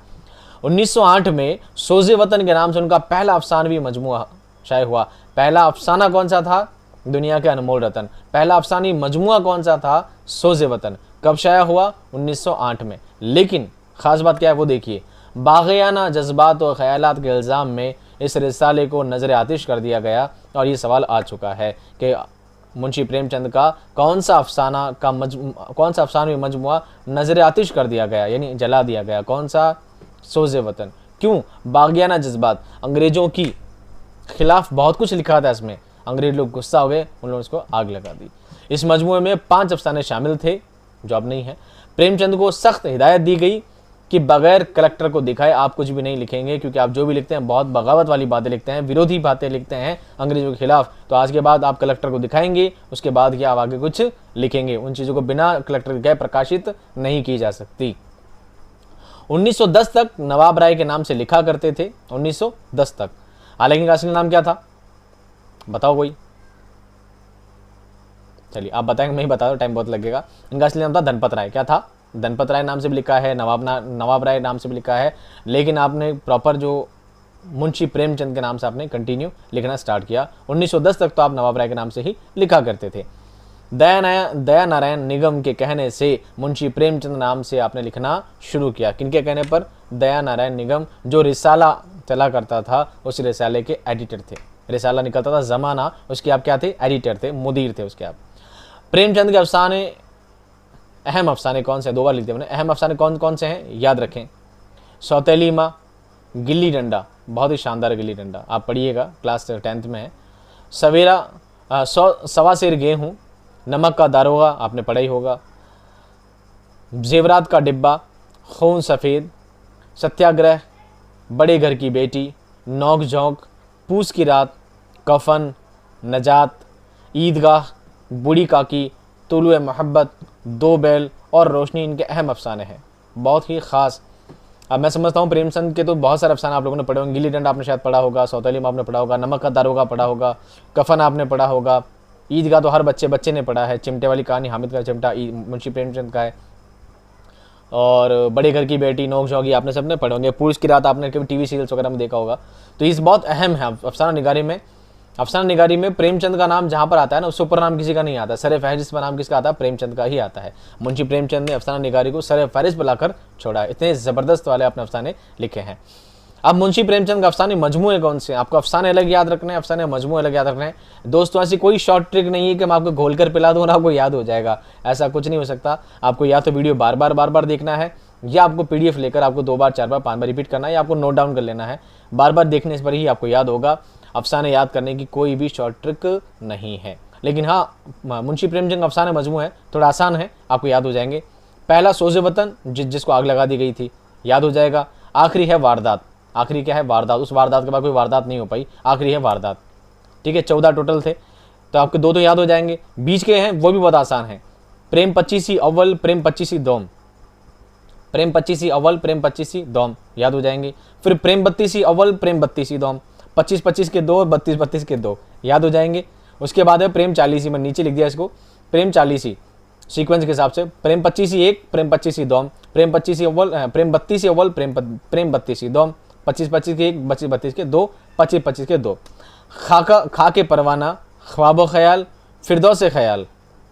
1908 में सोज़े वतन के नाम से उनका पहला अफसानवी मजमुआ शाये हुआ। पहला अफसाना कौन सा था? दुनिया के अनमोल रतन। पहला अफसानी मजमुआ कौन सा था? सोज़े वतन। कब शाया हुआ? 1908 में। लेकिन ख़ास बात क्या है वो देखिए, बाग़ियाना जज्बात और ख़यालात के इल्ज़ाम में इस रिसाले को नज़र आतिश कर दिया गया। और ये सवाल आ चुका है कि मुंशी प्रेमचंद का कौन सा अफसानवी मजमुआ नज़र आतिश कर दिया गया, यानी जला दिया गया? कौन सा? सोज़े वतन। क्यों? बाग़ियाना जज्बात, अंग्रेज़ों की खिलाफ बहुत कुछ लिखा था इसमें। अंग्रेज लोग गुस्सा हो गए, उन लोगों ने इसको आग लगा दी। इस मजमुए में 5 अफसाने शामिल थे जो अब नहीं है। प्रेमचंद को सख्त हिदायत दी गई कि बगैर कलेक्टर को दिखाए आप कुछ भी नहीं लिखेंगे, क्योंकि आप जो भी लिखते हैं बहुत बगावत वाली बातें लिखते हैं, विरोधी बातें लिखते हैं अंग्रेजों के खिलाफ। तो आज के बाद आप कलेक्टर को दिखाएंगे, उसके बाद ही आप आगे कुछ लिखेंगे। उन चीज़ों को बिना कलेक्टर दिखाए प्रकाशित नहीं की जा सकती। 1910 तक नवाब राय के नाम से लिखा करते थे। 1910 तक। हालांकि इनका असली नाम क्या था? बताओ कोई। चलिए आप बताएंगे, मैं ही बता दो, टाइम बहुत लगेगा। इनका असली नाम था धनपत राय। क्या था? धनपत राय नाम से भी लिखा है, नवाब राय नाम से भी लिखा है। लेकिन आपने प्रॉपर जो मुंशी प्रेमचंद के नाम से आपने कंटिन्यू लिखना स्टार्ट किया। 1910 तक तो आप नवाब राय के नाम से ही लिखा करते थे। दया नारायण निगम के कहने से मुंशी प्रेमचंद नाम से आपने लिखना शुरू किया। किनके कहने पर? दया नारायण निगम, जो रिसाला चला करता था उस रिसाले के एडिटर थे। रिसाला निकलता था ज़माना, उसके आप क्या थे? एडिटर थे, मुदीर थे उसके आप। प्रेमचंद के अफसाने, अहम अफसाने कौन से? 2 बार लिख दिया मैंने। अहम अफसाने कौन कौन से हैं याद रखें? सौतेली माँ, गिल्ली डंडा, बहुत ही शानदार गिल्ली डंडा, आप पढ़िएगा, क्लास 10th में है। सवेरा, सवा सेर गेहूँ, नमक का दारोगा, आपने पढ़ा ही होगा। जेवरात का डिब्बा, खून सफ़ेद, सत्याग्रह, बड़े घर की बेटी, नोक झोंक, पूस की रात, कफन, नजात, ईदगाह, बूढ़ी काकी, तुलुए मोहब्बत, 2 बैल और रोशनी इनके अहम अफसाने हैं, बहुत ही ख़ास। अब मैं समझता हूँ प्रेमचंद के तो बहुत सारे अफसाने आप लोगों ने पढ़े होंगे। गिल्ली डंडा आपने शायद पढ़ा होगा, सौतेली में आपने पढ़ा होगा, नमक का दारोगा पढ़ा होगा, कफन आपने पढ़ा होगा, ईदगाह तो हर बच्चे ने पढ़ा है, चिमटे वाली कहानी, हामिद का चिमटा मुंशी प्रेमचंद का है, और बड़े घर की बेटी, नोक झोंक, आपने सबने पढ़े होंगे। पूस की रात आपने कभी टीवी सीरियल्स वगैरह में देखा होगा। तो इस बहुत अहम है अफसाना निगारी में। अफसाना निगारी में प्रेमचंद का नाम जहाँ पर आता है ना, उससे ऊपर नाम किसी का नहीं आता। सर फहरिस्त पर नाम किसका आता है? प्रेमचंद का ही आता है। मुंशी प्रेमचंद ने अफसाना निगारी को सर फहरिस्त बुलाकर छोड़ा है। इतने ज़बरदस्त वाले अपने अफसाने लिखे हैं। अब मुंशी प्रेमचंद का अफसाने मजमूए कौन से हैं? आपको अफसाने अलग याद रखने हैं, अफसाने मजमूए अलग याद रखने हैं। दोस्तों ऐसी कोई शॉर्ट ट्रिक नहीं है कि मैं आपको घोल कर पिला दूँ और आपको याद हो जाएगा, ऐसा कुछ नहीं हो सकता। आपको या तो वीडियो बार बार देखना है, या आपको PDF लेकर आपको 2 बार 4 बार 5 बार रिपीट करना है, या आपको नोट डाउन कर लेना है। बार देखने पर ही आपको याद होगा। अफसाने याद करने की कोई भी शॉर्ट ट्रिक नहीं है। लेकिन हाँ, मुंशी प्रेमचंद का अफसाने मजमू है, थोड़ा आसान है, आपको याद हो जाएंगे। पहला सोज़े वतन, जिसको आग लगा दी गई थी, याद हो जाएगा। आखिरी है वारदात। आखिरी क्या है? वारदात। उस वारदात के बाद कोई वारदात नहीं हो पाई, आखिरी है वारदात। ठीक है, 14 टोटल थे, तो आपके 2 तो याद हो जाएंगे। बीच के हैं वो भी बहुत आसान है। प्रेम 25 अव्वल, प्रेम 25 दोम, प्रेम 25 अव्वल, प्रेम 25 दोम, याद हो जाएंगे। फिर प्रेम 32 अव्वल, प्रेम 32 दोम, 25 के 2, 32 के 2, याद हो जाएंगे। उसके बाद है प्रेम चालीसी, मैं नीचे लिख दिया इसको, प्रेम चालीसी सीक्वेंस के हिसाब से, प्रेम 25 एक, प्रेम 25 दोम, प्रेम 25 अव्वल, प्रेम 32 अव्वल, प्रेम 32 दोम, 25 के एक, 25 के दो, 25 के दो। खा के परवाना, ख्वाब ख्याल, फिरदौस ख्याल,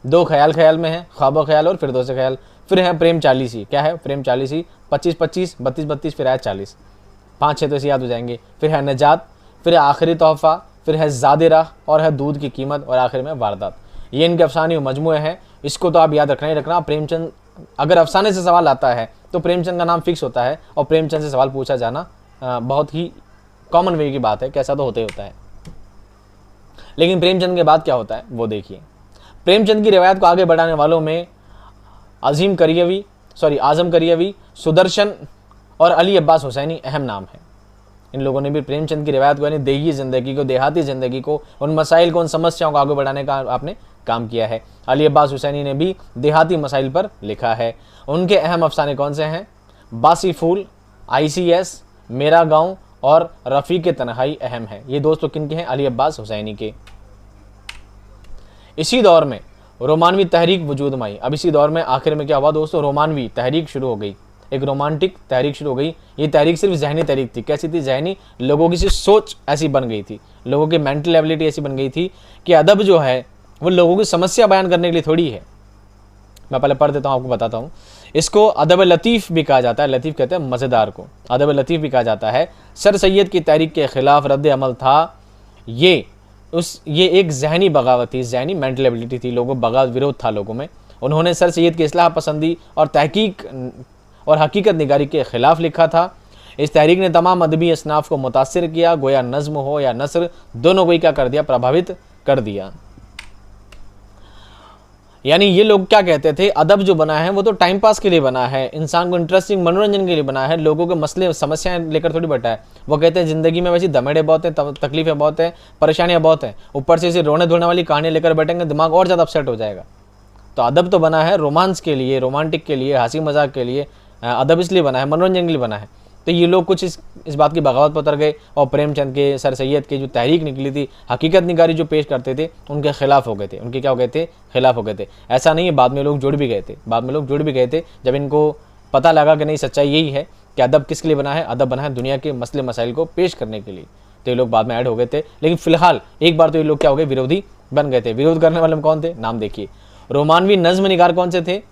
दो ख्याल ख्याल में है, ख्वाब ख्याल और फिरदौस ख्याल। फिर है प्रेम चालीसी, क्या है प्रेम चालीसी, 25 32 फिर है 40, 5-6 तो ऐसे याद हो जाएंगे। फिर है नजात, फिर है आखिरी तोहफा, फिर है ज़ादे राह और है दूध की कीमत और आखिर में वारदात। ये इनके अफसाने मजमूए हैं, इसको तो आप याद रखना ही रखना। प्रेमचंद, अगर अफसाने से सवाल आता है तो प्रेमचंद का नाम फिक्स होता है और प्रेमचंद से सवाल पूछा जाना बहुत ही कॉमन वे की बात है, कैसा तो होता ही होता है। लेकिन प्रेमचंद के बाद क्या होता है वो देखिए। प्रेमचंद की रिवायत को आगे बढ़ाने वालों में आज़म करियवी, सुदर्शन और अली अब्बास हुसैनी अहम नाम है। इन लोगों ने भी प्रेमचंद की रिवायत को, यानी देही ज़िंदगी को, देहाती ज़िंदगी को, उन मसाइल को, उन समस्याओं को आगे बढ़ाने का आपने काम किया है। अली अब्बास हुसैनी ने भी देहाती मसाइल पर लिखा है। उनके अहम अफसाने कौन से हैं? बासी फूल, ICS, मेरा गांव और रफ़ीक तन्हाई अहम है। ये दोस्तों किन के हैं? अली अब्बास हुसैनी के। इसी दौर में रोमानवी तहरीक वजूद में आई। अब इसी दौर में आखिर में क्या हुआ दोस्तों? रोमानवी तहरीक शुरू हो गई, एक रोमांटिक तहरीक शुरू हो गई। ये तहरीक सिर्फ जहनी तहरीक थी। कैसी थी? जहनी। लोगों की सोच ऐसी बन गई थी, लोगों की मेंटल एबिलिटी ऐसी बन गई थी कि अदब जो है वो लोगों की समस्या बयान करने के लिए थोड़ी है। मैं पहले पढ़ देता हूँ, आपको बताता हूँ। इसको अदब लतीफ़ भी कहा जाता है। लतीफ़ कहते हैं मज़ेदार को, अदब लतीफ़ भी कहा जाता है। सर सैयद की तहरीक के ख़िलाफ़ रद्द अमल था। ये एक जहनी बगावत थी, जहनी मेंटल एबिलिटी थी, लोगों बगावत, विरोध था लोगों में। उन्होंने सर सैयद की इस्लाह पसंदी और तहकीक और हकीकत निगारी के ख़िलाफ़ लिखा था। इस तहरीक ने तमाम अदबी असनाफ़ को मुतासिर किया, गोया नज़्म हो या नसर, दोनों को ही क्या कर दिया? प्रभावित कर दिया। यानी ये लोग क्या कहते थे? अदब जो बना है वो तो टाइम पास के लिए बना है, इंसान को इंटरेस्टिंग मनोरंजन के लिए बना है, लोगों के मसले समस्याएं लेकर थोड़ी बैठा है। वो कहते हैं ज़िंदगी में वैसे दमेड़े बहुत हैं, तकलीफ़ें बहुत हैं, परेशानियां बहुत हैं, ऊपर से इसे रोने धोने वाली कहानियाँ लेकर बैठेंगे, दिमाग और ज़्यादा अपसेट हो जाएगा। तो अदब तो बना है रोमांस के लिए, रोमांटिक के लिए, हंसी मजाक के लिए। अदब इसलिए बना है, मनोरंजन के लिए बना है। तो ये लोग कुछ इस बात की बगावत पर उतर गए और प्रेमचंद के, सर सैयद के जो तहरीक निकली थी, हकीकत निगारी जो पेश करते थे, उनके खिलाफ हो गए थे। उनके क्या हो गए थे? खिलाफ हो गए थे। ऐसा नहीं है, बाद में लोग जुड़ भी गए थे। जब इनको पता लगा कि नहीं, सच्चाई यही है कि अदब किसके लिए बना है? अदब बना है दुनिया के मसले मसाइल को पेश करने के लिए। तो ये लोग बाद में ऐड हो गए थे। लेकिन फिलहाल एक बार तो ये लोग क्या हो गए? विरोधी बन गए थे। विरोध करने वाले में कौन थे? नाम देखिए। रोमानवी नज़्म निगार कौन से थे?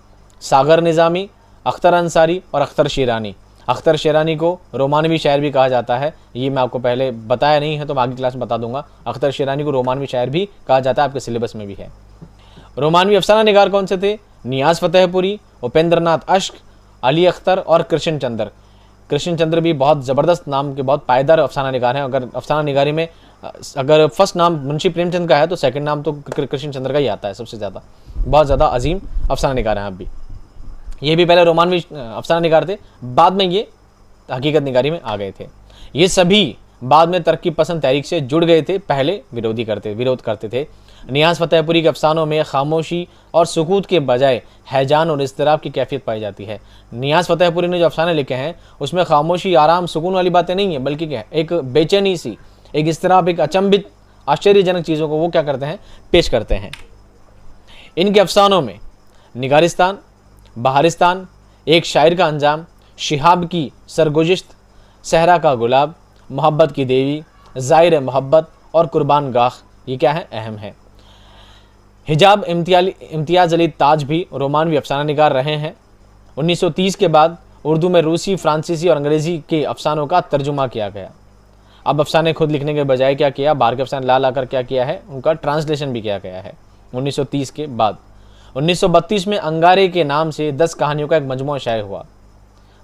सागर निज़ामी, अख्तर अंसारी और अख्तर शिरानी। अख्तर शिरानी को रोमानवी शायर भी कहा जाता है। ये मैं आपको पहले बताया नहीं है तो मैं आगे क्लास में बता दूंगा। अख्तर शिरानी को रोमानवी शायर भी कहा जाता है, आपके सिलेबस में भी है। रोमानवी अफसाना निगार कौन से थे? नियाज़ फतेहपुरी, उपेंद्रनाथ अश्क, अली अख्तर और कृष्ण चंद्र। कृष्ण चंद्र भी बहुत ज़बरदस्त नाम के, बहुत पायदार अफसाना निगार हैं। अगर अफसाना निगारी में अगर फर्स्ट नाम मुंशी प्रेमचंद का है तो सेकंड नाम तो कृष्ण चंद्र का ही आता है सबसे ज़्यादा। बहुत ज़्यादा अजीम अफसाना निगार हैं आप भी। ये भी पहले रोमानवी अफसाना निगार थे, बाद में ये हकीकत निगारी में आ गए थे। ये सभी बाद में तरक्की पसंद तहरीक से जुड़ गए थे, पहले विरोध करते थे। नियाज़ फतेहपुरी के अफसानों में खामोशी और सुकूत के बजाय हैजान और इज़्तिराब की कैफियत पाई जाती है। नियाज़ फतेहपुरी ने जो अफसाने लिखे हैं उसमें खामोशी, आराम, सुकून वाली बातें नहीं है, बल्कि क्या, एक बेचैनी सी, एक इज़्तिराब, एक अचंभित, आश्चर्यजनक चीज़ों को वो क्या करते हैं? पेश करते हैं। इनके अफसानों में निगारिस्तान, बहारिस्तान, एक शायर का अंजाम, शिहाब की सरगुज़िश्त, सहरा का गुलाब, मोहब्बत की देवी, ज़ाहिर मोहब्बत और कुर्बान गाह, ये क्या है? अहम है। हिजाब इम्तियाज़ अली ताज भी रोमानवी अफसाना निगार रहे हैं। 1930 के बाद उर्दू में रूसी, फ्रांसीसी और अंग्रेज़ी के अफसानों का तर्जुमा किया गया। अब अफसाने खुद लिखने के बजाय क्या किया? बाहर के अफसाने ला कर क्या किया है? उनका ट्रांसलेशन भी किया गया है 1930 के बाद। 1932 में अंगारे के नाम से 10 कहानियों का एक मजमूआ शाये हुआ।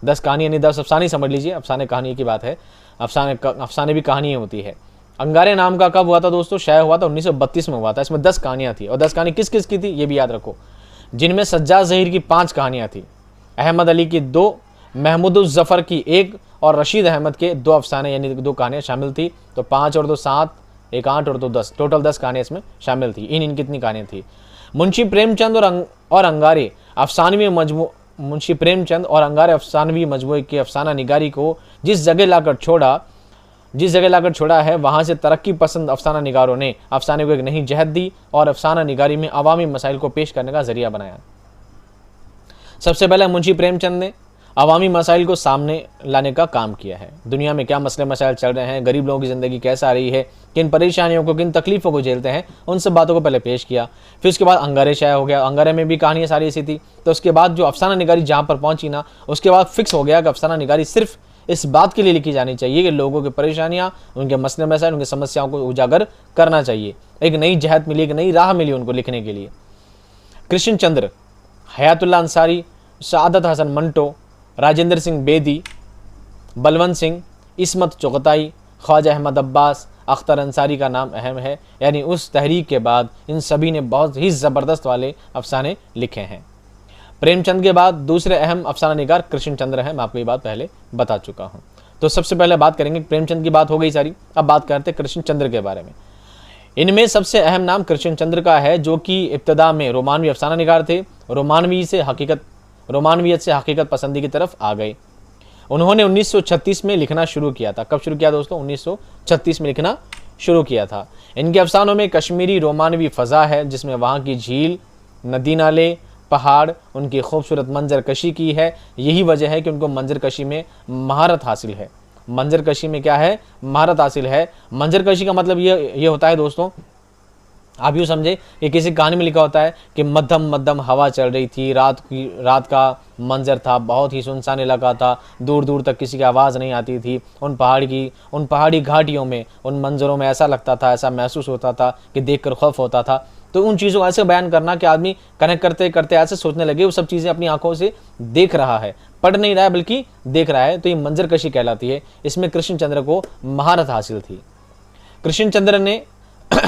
10 कहानी यानी 10 अफसाने समझ लीजिए, अफसाने कहानी की बात है, अफसाने भी कहानी होती है। अंगारे नाम का कब हुआ था दोस्तों? शाये हुआ था 1932 में हुआ था। इसमें 10 कहानियाँ थी और 10 कहानी किस किस की थी ये भी याद रखो, जिनमें सज्जाद ज़हीर की 5 कहानियाँ थी, अहमद अली की 2, महमूद ज़फ़र की 1 और रशीद अहमद के 2 अफसाने यानी 2 कहानियाँ शामिल थी। तो 5 और 2 7, 1 8 और 2 10, टोटल 10 कहानियाँ इसमें शामिल थी। इन कितनी कहानियाँ थी? मुंशी प्रेमचंद और अंगारे अफसानवी मजमूए की अफसाना निगारी को जिस जगह लाकर छोड़ा जिस जगह लाकर छोड़ा है वहाँ से तरक्की पसंद अफसाना निगारों ने अफसाने को एक नई जहत दी और अफसाना निगारी में अवामी मसाइल को पेश करने का जरिया बनाया। सबसे पहले मुंशी प्रेमचंद ने अवामी मसाइल को सामने लाने का काम किया है। दुनिया में क्या मसले मसाइल चल रहे हैं, गरीब लोगों की ज़िंदगी कैसा आ रही है, किन परेशानियों को, किन तकलीफ़ों को झेलते हैं, उन सब बातों को पहले पेश किया। फिर उसके बाद अंगारे शाया हो गया, अंगारे में भी कहानियाँ सारी ऐसी थी। तो उसके बाद जो अफसाना निगारी जहाँ पर पहुँची ना, उसके बाद फिक्स हो गया कि अफसाना निगारी सिर्फ इस बात के लिए लिखी जानी चाहिए कि लोगों की परेशानियाँ, उनके मसले मसाइल, उनकी समस्याओं को उजागर करना चाहिए। एक नई जहत मिली, एक नई राह मिली उनको लिखने के लिए। कृष्ण चंद्र, हयातुल्ला अंसारी, सादत हसन मंटो, राजेंद्र सिंह बेदी, बलवंत सिंह, इस्मत चुगताई, ख्वाजा अहमद अब्बास, अख्तर अंसारी का नाम अहम है। यानी उस तहरीक के बाद इन सभी ने बहुत ही ज़बरदस्त वाले अफसाने लिखे हैं। प्रेमचंद के बाद दूसरे अहम अफसाना निगार कृष्ण चंद्र हैं। मैं आपको ये बात पहले बता चुका हूँ। तो सबसे पहले बात करेंगे, प्रेमचंद की बात हो गई सारी, अब बात करते हैं कृष्ण चंद्र के बारे में। इनमें सबसे अहम नाम कृष्ण चंद्र का है, जो कि इब्तदा में रोमानवी अफसाना निगार थे। रोमानवियत से हकीकत पसंदी की तरफ आ गए। उन्होंने 1936 में लिखना शुरू किया था। कब शुरू किया दोस्तों? 1936 में लिखना शुरू किया था। इनके अफसानों में कश्मीरी रोमानवी फ़ज़ा है, जिसमें वहाँ की झील, नदी नाले, पहाड़, उनकी खूबसूरत मंजर कशी की है। यही वजह है कि उनको मंजर कशी में महारत हासिल है। मंजर कशी में क्या है? महारत हासिल है। मंजर कशी का मतलब ये होता है दोस्तों, आप यूँ समझे कि किसी कहानी में लिखा होता है कि मध्यम मध्यम हवा चल रही थी, रात का मंजर था, बहुत ही सुनसान इलाका था, दूर दूर तक किसी की आवाज़ नहीं आती थी। उन पहाड़ी घाटियों में, उन मंजरों में ऐसा लगता था, ऐसा महसूस होता था कि देखकर खौफ होता था। तो उन चीज़ों को ऐसे बयान करना कि आदमी कनेक्ट करते करते ऐसे सोचने लगे वो सब चीज़ें अपनी आंखों से देख रहा है, पढ़ नहीं रहा है बल्कि देख रहा है। तो ये मंजर कशी कहलाती है। इसमें कृष्ण चंद्र को महारत हासिल थी। कृष्ण चंद्र ने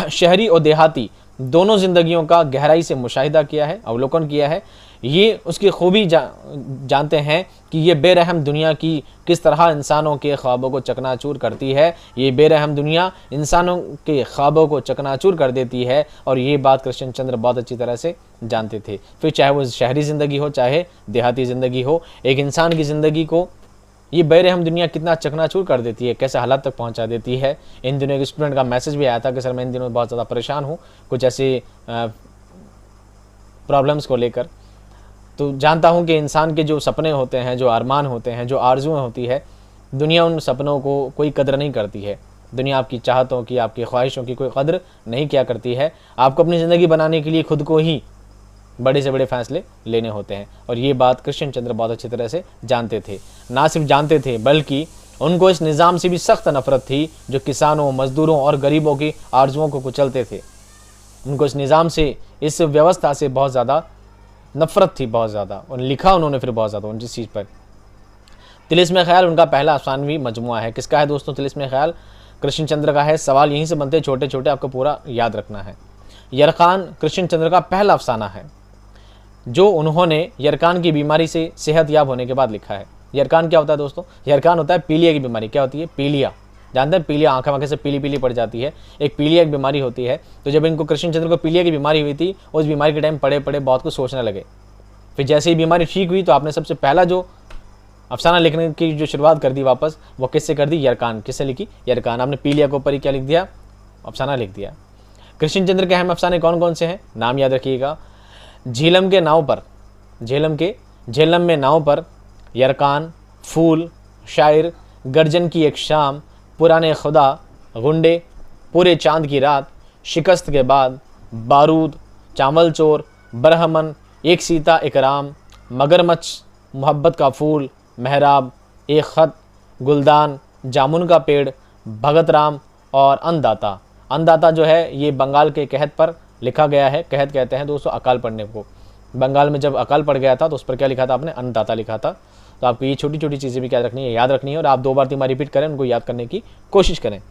शहरी और देहाती दोनों जिंदगियों का गहराई से मुशाहिदा किया है, अवलोकन किया है। ये उसकी खूबी जानते हैं कि ये बेरहम दुनिया की किस तरह इंसानों के ख्वाबों को चकनाचूर करती है। ये बेरहम दुनिया इंसानों के ख्वाबों को चकनाचूर कर देती है, और ये बात कृष्ण चंद्र बहुत अच्छी तरह से जानते थे। फिर चाहे वो शहरी ज़िंदगी हो, चाहे देहाती ज़िंदगी हो, एक इंसान की ज़िंदगी को ये बेरहम दुनिया कितना चकनाचूर कर देती है, कैसे हालात तक पहुंचा देती है। इन दिनों एक स्टूडेंट का मैसेज भी आया था कि सर मैं इन दिनों बहुत ज़्यादा परेशान हूँ कुछ ऐसे प्रॉब्लम्स को लेकर। तो जानता हूँ कि इंसान के जो सपने होते हैं, जो अरमान होते हैं, जो आरजुएं होती है, दुनिया उन सपनों को कोई कदर नहीं करती है। दुनिया आपकी चाहतों की, आपकी ख्वाहिशों की कोई कदर नहीं किया करती है। आपको अपनी ज़िंदगी बनाने के लिए खुद को ही बड़े से बड़े फैसले लेने होते हैं, और ये बात कृष्ण चंद्र बहुत अच्छी तरह से जानते थे। ना सिर्फ जानते थे बल्कि उनको इस निज़ाम से भी सख्त नफरत थी जो किसानों, मजदूरों और गरीबों की आरजुओं को कुचलते थे। उनको इस निज़ाम से, इस व्यवस्था से बहुत ज़्यादा नफरत थी, बहुत ज़्यादा। और लिखा उन्होंने फिर बहुत ज़्यादा उन जिस चीज़ पर। तिलिस्म ख्याल उनका पहला अफसानवी मजमुआ है। किसका है दोस्तों तिलिस्म ख्याल? कृष्ण चंद्र का है। सवाल यहीं से बनते हैं छोटे छोटे, आपको पूरा याद रखना है। यरकान कृष्ण चंद्र का पहला अफसाना है जो उन्होंने यरकान की बीमारी से सेहत याब होने के बाद लिखा है। यरकान क्या होता है दोस्तों? यरकान होता है पीलिया की बीमारी। क्या होती है? पीलिया। जानते हैं पीलिया, आंखें आंखें से पीली पीली पड़ जाती है। एक पीलिया एक बीमारी होती है। तो जब इनको कृष्ण चंद्र को पीलिया की बीमारी हुई थी, उस बीमारी के टाइम पड़े पड़े बहुत कुछ सोचने लगे। फिर जैसे ही बीमारी ठीक हुई तो आपने सबसे पहला जो अफसाना लिखने की जो शुरुआत कर दी वापस, वो किससे कर दी? यरकान। किससे लिखी? यरकान। आपने पीलिया के ऊपर ही क्या लिख दिया? अफसाना लिख दिया। कृष्ण चंद्र के अहम अफसाने कौन कौन से हैं? नाम याद रखिएगा। झेलम में नाव पर, यरकान, फूल, शायर, गर्जन की एक शाम, पुराने खुदा, गुंडे, पूरे चांद की रात, शिकस्त के बाद, बारूद, चावल चोर, बरहमन, एक सीता इकराम, मगरमच्छ, मोहब्बत का फूल, महराब, एक ख़त, गुलदान, जामुन का पेड़, भगत राम और अन्नदाता। अन्नदाता जो है ये बंगाल के कहत पर लिखा गया है। कहत कहते हैं दोस्तों अकाल पड़ने को। बंगाल में जब अकाल पड़ गया था तो उस पर क्या लिखा था आपने? अन्नदाता लिखा था। तो आपको ये छोटी छोटी चीज़ें भी क्या रखनी है, याद रखनी है, और आप 2 बार 3 बार रिपीट करें, उनको याद करने की कोशिश करें।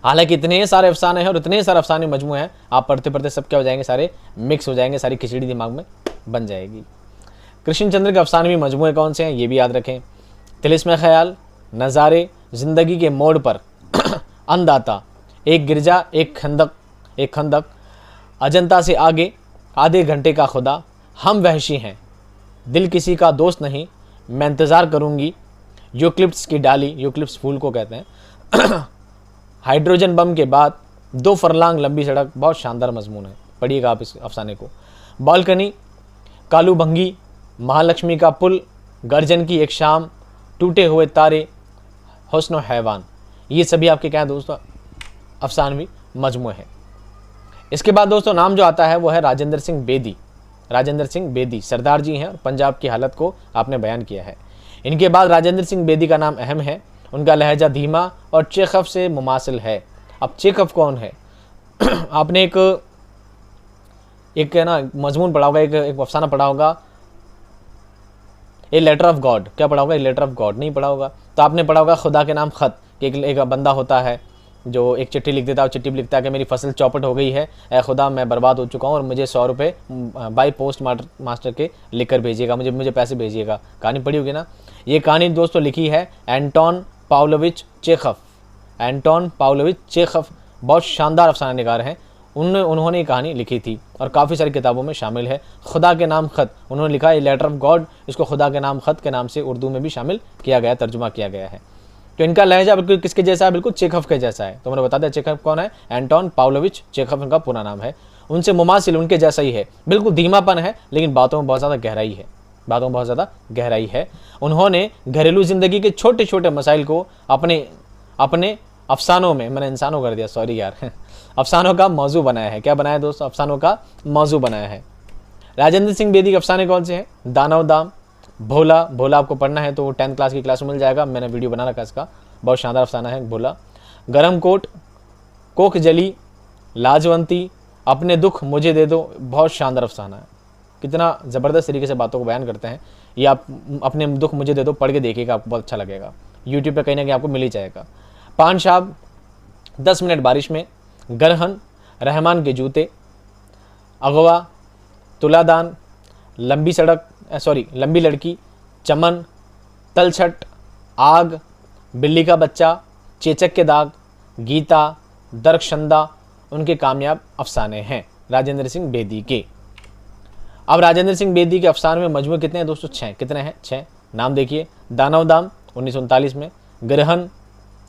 हालांकि इतने सारे अफसाने हैं और इतने सारे अफसाने मजमूए हैं, आप पढ़ते पढ़ते सब क्या हो जाएंगे, सारे मिक्स हो जाएंगे, सारी खिचड़ी दिमाग में बन जाएगी। कृष्ण चंद्र के अफसानवी मजमूए कौन से हैं ये भी याद रखें। तिलिस्म ख्याल, नज़ारे, ज़िंदगी के मोड़ पर, अन्नदाता, एक गिरजा, एक खंदक, अजंता से आगे, आधे घंटे का खुदा, हम वहशी हैं, दिल किसी का दोस्त नहीं, मैं इंतज़ार करूँगी, यूक्लिप्स की डाली, यूक्लिप्स फूल को कहते हैं। हाइड्रोजन बम के बाद 2 फरलांग लंबी सड़क, बहुत शानदार मजमून है, पढ़िएगा आप इस अफसाने को। बालकनी, कालू भंगी, महालक्ष्मी का पुल, गर्जन की एक शाम, टूटे हुए तारे, हुस्न हैवान, ये सभी आपके क्या है दोस्तों अफसानवी मजमू है। इसके बाद दोस्तों नाम जो आता है वो है राजेंद्र सिंह बेदी। राजेंद्र सिंह बेदी सरदार जी हैं और पंजाब की हालत को आपने बयान किया है। इनके बाद राजेंद्र सिंह बेदी का नाम अहम है, उनका लहजा धीमा और चेखव से मुमासिल है। अब चेखव कौन है? आपने एक ना मजमून पढ़ा होगा, एक अफसाना पढ़ा होगा, ए लेटर ऑफ गॉड। क्या पढ़ा होगा? ए लेटर ऑफ गॉड नहीं पढ़ा होगा तो आपने पढ़ा होगा खुदा के नाम खत, कि एक बंदा होता है जो एक चिट्ठी लिख देता है, चिट्ठी लिखता है कि मेरी फसल चौपट हो गई है, ए खुदा मैं बर्बाद हो चुका हूँ और मुझे 100 रुपये बाई पोस्ट मास्टर के लिख कर भेजिएगा, मुझे पैसे भेजिएगा। कहानी पढ़ी होगी ना। ये कहानी दोस्तों लिखी है Anton Pavlovich Chekhov. Anton Pavlovich Chekhov बहुत शानदार अफसाना निगार हैं। उन्होंने ये कहानी लिखी थी और काफ़ी सारी किताबों में शामिल है। खुदा के नाम खत उन्होंने लिखा है, लेटर ऑफ गॉड, इसको खुदा के नाम खत के नाम से उर्दू में भी शामिल किया गया, तर्जुमा किया गया है। तो इनका लहजा बिल्कुल किसके जैसा है? बिल्कुल चेखव के जैसा है। तो मैंने बता दिया चेखव कौन है, एंटोन पाव्लोविच चेखव इनका पूरा नाम है। उनसे मुमासिल, उनके जैसा ही है, बिल्कुल धीमापन है लेकिन बातों में बहुत ज़्यादा गहराई है, बातों में बहुत ज़्यादा गहराई है। उन्होंने घरेलू ज़िंदगी के छोटे छोटे मसाइल को अपने अफसानों में, मैंने इंसानों कर दिया, सॉरी यार, अफसानों का मौजू बनाया है। क्या बनाया है दोस्तों? अफसानों का मौजू बनाया है। राजेंद्र सिंह बेदी के अफसाने कौन से हैं? दानव दाम, भोला। भोला आपको पढ़ना है तो 10th क्लास की क्लास में मिल जाएगा, मैंने वीडियो बना रखा है इसका, बहुत शानदार अफसाना है भोला। गरम कोट, कोख जली, लाजवंती, अपने दुख मुझे दे दो, बहुत शानदार अफसाना है। कितना ज़बरदस्त तरीके से बातों को बयान करते हैं। ये आप अपने दुख मुझे दे दो पढ़ के देखिएगा, आपको बहुत अच्छा लगेगा। यूट्यूब पे कहीं ना कहीं आपको मिल ही जाएगा। पान शाब, 10 मिनट बारिश में, गरहन, रहमान के जूते, अगवा, तुलादान, लंबी लंबी लड़की, चमन, तलछट, आग, बिल्ली का बच्चा, चेचक के दाग, गीता, दरक्षंदा उनके कामयाब अफसाने हैं राजेंद्र सिंह बेदी के। अब राजेंद्र सिंह बेदी के अफसाने में मजमू कितने हैं दोस्तों? 6। कितने हैं? 6। नाम देखिए, दानव दाम 1939 में, ग्रहण,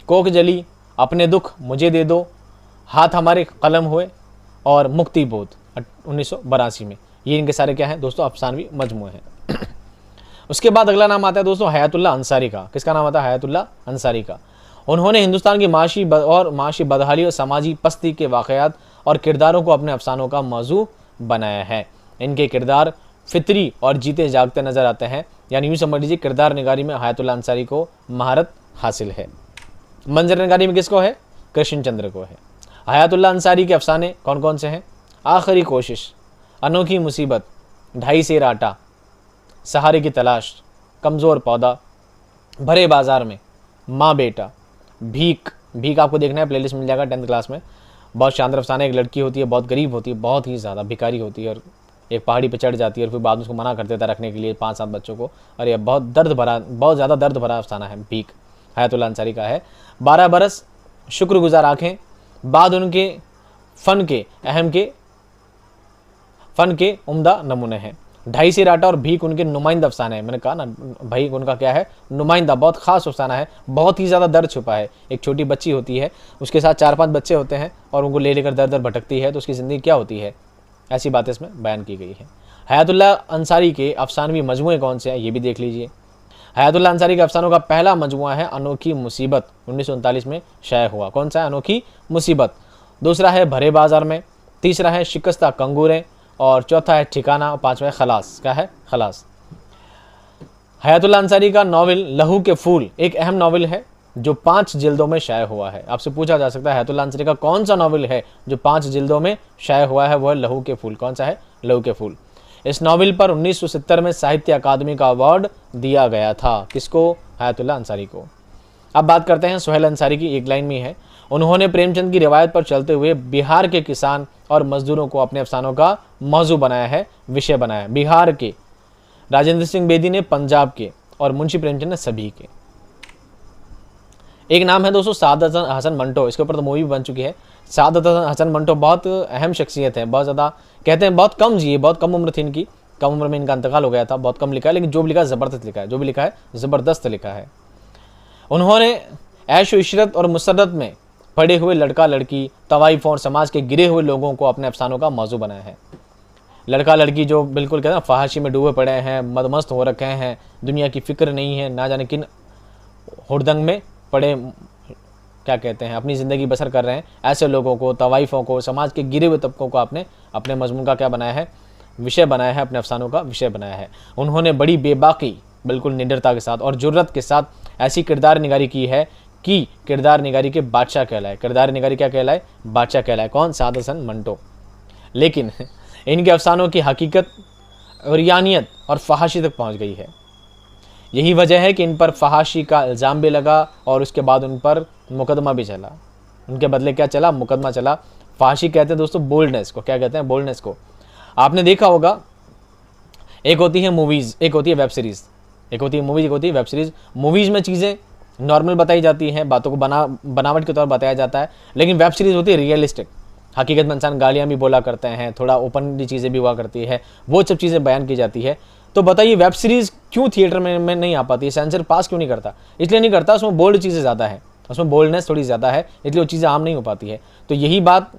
कोख जली, अपने दुख मुझे दे दो, हाथ हमारे कलम हुए और मुक्ति बोध 1982 में। ये इनके सारे क्या हैं दोस्तों? अफसानवी मजमूए हैं। उसके बाद अगला नाम आता है दोस्तों हयातुल्लाह अंसारी का। किसका नाम आता है? हयातुल्लाह अंसारी का। उन्होंने हिंदुस्तान की माशी बदहाली और समाजी पस्ती के वाक़यात और किरदारों को अपने अफसानों का मौजू बनाया है। इनके किरदार फितरी और जीते जागते नजर आते हैं, यानी यूँ समझ लीजिए किरदार निगारी में हयातुल्लाह अंसारी को महारत हासिल है। मंजर निगारी में किसको है? कृष्ण चंद्र को है। हयातुल्लाह अंसारी के अफसाने कौन कौन से हैं? आखिरी कोशिश, अनोखी मुसीबत, 2.5 सेर आटा, सहारे की तलाश, कमज़ोर पौधा, भरे बाजार में, माँ बेटा, भीख। भीख आपको देखना है, प्लेलिस्ट मिल जाएगा 10th क्लास में। बहुत शानदार अफसाना। एक लड़की होती है, बहुत गरीब होती है, बहुत ही ज़्यादा भिखारी होती है और एक पहाड़ी पर चढ़ जाती है और फिर बाद में उसको मना कर देता है रखने के लिए 5-7 बच्चों को। और यह बहुत ज़्यादा दर्द भरा अफसाना है भीख, हयातुल्लाह अंसारी का है। 12 बरस, शुक्रगुजार आँखें, बाद उनके फ़न के उम्दा नमूने हैं। 2.5 सेर आटा और भीख उनके नुमाइंदा अफसाना है। मैंने कहा ना भाई, उनका क्या है? नुमाइंदा, बहुत ख़ास अफसाना है, बहुत ही ज़्यादा दर्द छुपा है। एक छोटी बच्ची होती है, उसके साथ 4-5 बच्चे होते हैं और उनको ले लेकर दर दर भटकती है, तो उसकी ज़िंदगी क्या होती है, ऐसी बातें इसमें बयान की गई है। हयातुल्लाह अंसारी के अफसानवी मजमूए कौन से हैं ये भी देख लीजिए। हयातुल्लाह अंसारी के अफसानों का पहला मजमुआ है अनोखी मुसीबत, 1939 में शाया हुआ। कौन सा है? अनोखी मुसीबत। दूसरा है भरे बाजार में, तीसरा है शिकस्ता कंगूरे और चौथा है ठिकाना और 5वां है खलास। क्या है? खलास। हयातुल्लाह अंसारी का नावल लहू के फूल एक अहम नावल है जो 5 जिल्दों में शाया हुआ है। आपसे पूछा जा सकता है हयातुल्लाह अंसारी का कौन सा नावल है जो 5 जिल्दों में शाया हुआ है? वह लहू के फूल। कौन सा है? लहू के फूल। इस नावल पर 1970 में साहित्य अकादमी का अवार्ड दिया गया था। किसको? हयातुल्लाह अंसारी को। अब बात करते हैं सुहेल अंसारी की। एक लाइन में है, उन्होंने प्रेमचंद की रिवायत पर चलते हुए बिहार के किसान और मजदूरों को अपने अफसानों का मौजू बनाया है, विषय बनाया है। बिहार के राजेंद्र सिंह बेदी ने, पंजाब के और मुंशी प्रेमचंद ने सभी के। एक नाम है दोस्तों सादत हसन मंटो, इसके ऊपर तो मूवी भी बन चुकी है। सादत हसन मंटो बहुत अहम शख्सियत है, बहुत ज़्यादा कहते हैं बहुत कम जिए, बहुत कम उम्र थी इनकी, कम उम्र में इनका इंतकाल हो गया था। बहुत कम लिखा है लेकिन जो भी लिखा है ज़बरदस्त लिखा है, जो भी लिखा है ज़बरदस्त लिखा है। उन्होंने ऐश व इशरत और मुसर्रत में पड़े हुए लड़का लड़की, तवाइफ और समाज के गिरे हुए लोगों को अपने अफसानों का मौजू बनाया है। लड़का लड़की जो बिल्कुल कहते हैं ना, फहाशी में डूबे पड़े हैं, मदमस्त हो रखे हैं, दुनिया की फिक्र नहीं है, ना जाने किन हुड़दंग में पड़े, क्या कहते हैं, अपनी ज़िंदगी बसर कर रहे हैं, ऐसे लोगों को, तवाइफ़ों को, समाज के गिरे हुए तबकों को आपने अपने मजमून का क्या बनाया है, विषय बनाया है, अपने अफसानों का विषय बनाया है। उन्होंने बड़ी बेबाकी, बिल्कुल निडरता के साथ और जुर्रत के साथ ऐसी किरदार निगारी की है कि किरदार निगारी के बादशाह कहलाए। किरदार निगारी क्या कहलाए? बादशाह कहलाए। कौन? साद हसन मंटो। लेकिन इनके अफसानों की हकीकत और यानियत और फहाशी तक पहुंच गई है। यही वजह है कि इन पर फहाशी का इल्ज़ाम भी लगा और उसके बाद उन पर मुकदमा भी चला। उनके बदले क्या चला? मुकदमा चला। फहाशी कहते हैं दोस्तों बोल्डनेस को। क्या कहते हैं? बोल्डनेस को। आपने देखा होगा, एक होती है मूवीज़, एक होती है वेब सीरीज़। एक होती है मूवीज़, एक होती है वेब सीरीज़। मूवीज़ में चीज़ें नॉर्मल बताई जाती हैं, बातों को बनावट के तौर पर बताया जाता है, लेकिन वेब सीरीज़ होती है रियलिस्टिक। हकीकत में इंसान गालियाँ भी बोला करते हैं, थोड़ा ओपनली चीज़ें भी हुआ करती है, वो सब चीज़ें बयान की जाती है। तो बताइए वेब सीरीज़ क्यों थिएटर में नहीं आ पाती? सेंसर पास क्यों नहीं करता? इसलिए नहीं करता, उसमें बोल्ड चीज़ें ज़्यादा है, उसमें बोल्डनेस थोड़ी ज़्यादा है, इसलिए वो चीज़ें आम नहीं हो पाती है। तो यही बात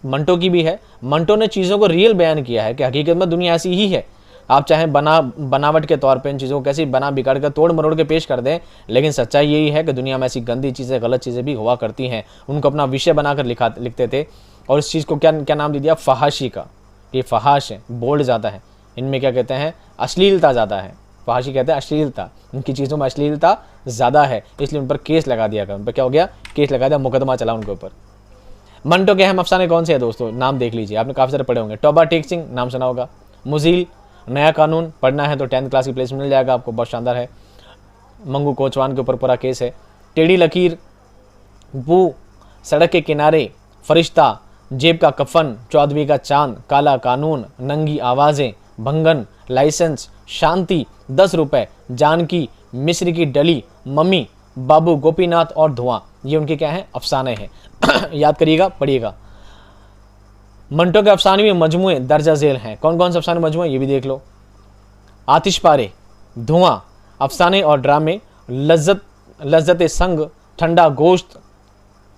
मंटो की भी है। मंटो ने चीज़ों को रियल बयान किया है कि हकीकत में दुनिया ऐसी ही है। आप चाहे बनावट के तौर पे इन चीज़ों को कैसे बना बिगाड़ कर तोड़ मरोड़ के पेश कर दें, लेकिन सच्चाई यही है कि दुनिया में ऐसी गंदी चीज़ें, गलत चीज़ें भी हुआ करती हैं। उनको अपना विषय बनाकर लिखते थे और इस चीज़ को क्या क्या नाम दे दिया? फहाशी का। ये फहाश है, बोल्ड ज़्यादा है, इनमें क्या कहते हैं? अश्लीलता ज़्यादा है। फहाशी कहते हैं अश्लीलता, उनकी चीज़ों में अश्लीलता ज़्यादा है, इसलिए उन पर केस लगा दिया गया। उन पर क्या हो गया? केस लगा दिया, मुकदमा चला उनके ऊपर। मंटो के अहम अफसाने कौन से हैं दोस्तों? नाम देख लीजिए, आपने काफ़ी सारे पढ़े होंगे। टोबा टेक सिंह नाम सुना होगा। मुजील, नया कानून पढ़ना है तो 10th क्लास की प्लेस मिल जाएगा आपको, बहुत शानदार है। मंगू कोचवान के ऊपर पूरा केस है। टेढ़ी लकीर, वो, सड़क के किनारे, फरिश्ता, जेब का कफन, चौदहवीं का चांद, काला कानून, नंगी आवाज़ें, भंगन, लाइसेंस, शांति, 10 रुपए, जानकी, मिस्र की डली, मम्मी, बाबू गोपीनाथ और धुआं, ये उनके क्या हैं? अफसाने हैं। याद करिएगा, पढ़िएगा। मंटो के अफसाने में मजमुए दर्जा झेल हैं। कौन कौन से अफसाने मजमुए? ये भी देख लो। आतिशपारे, धुआं, अफसाने और ड्रामे, लज्जत संग, ठंडा गोश्त,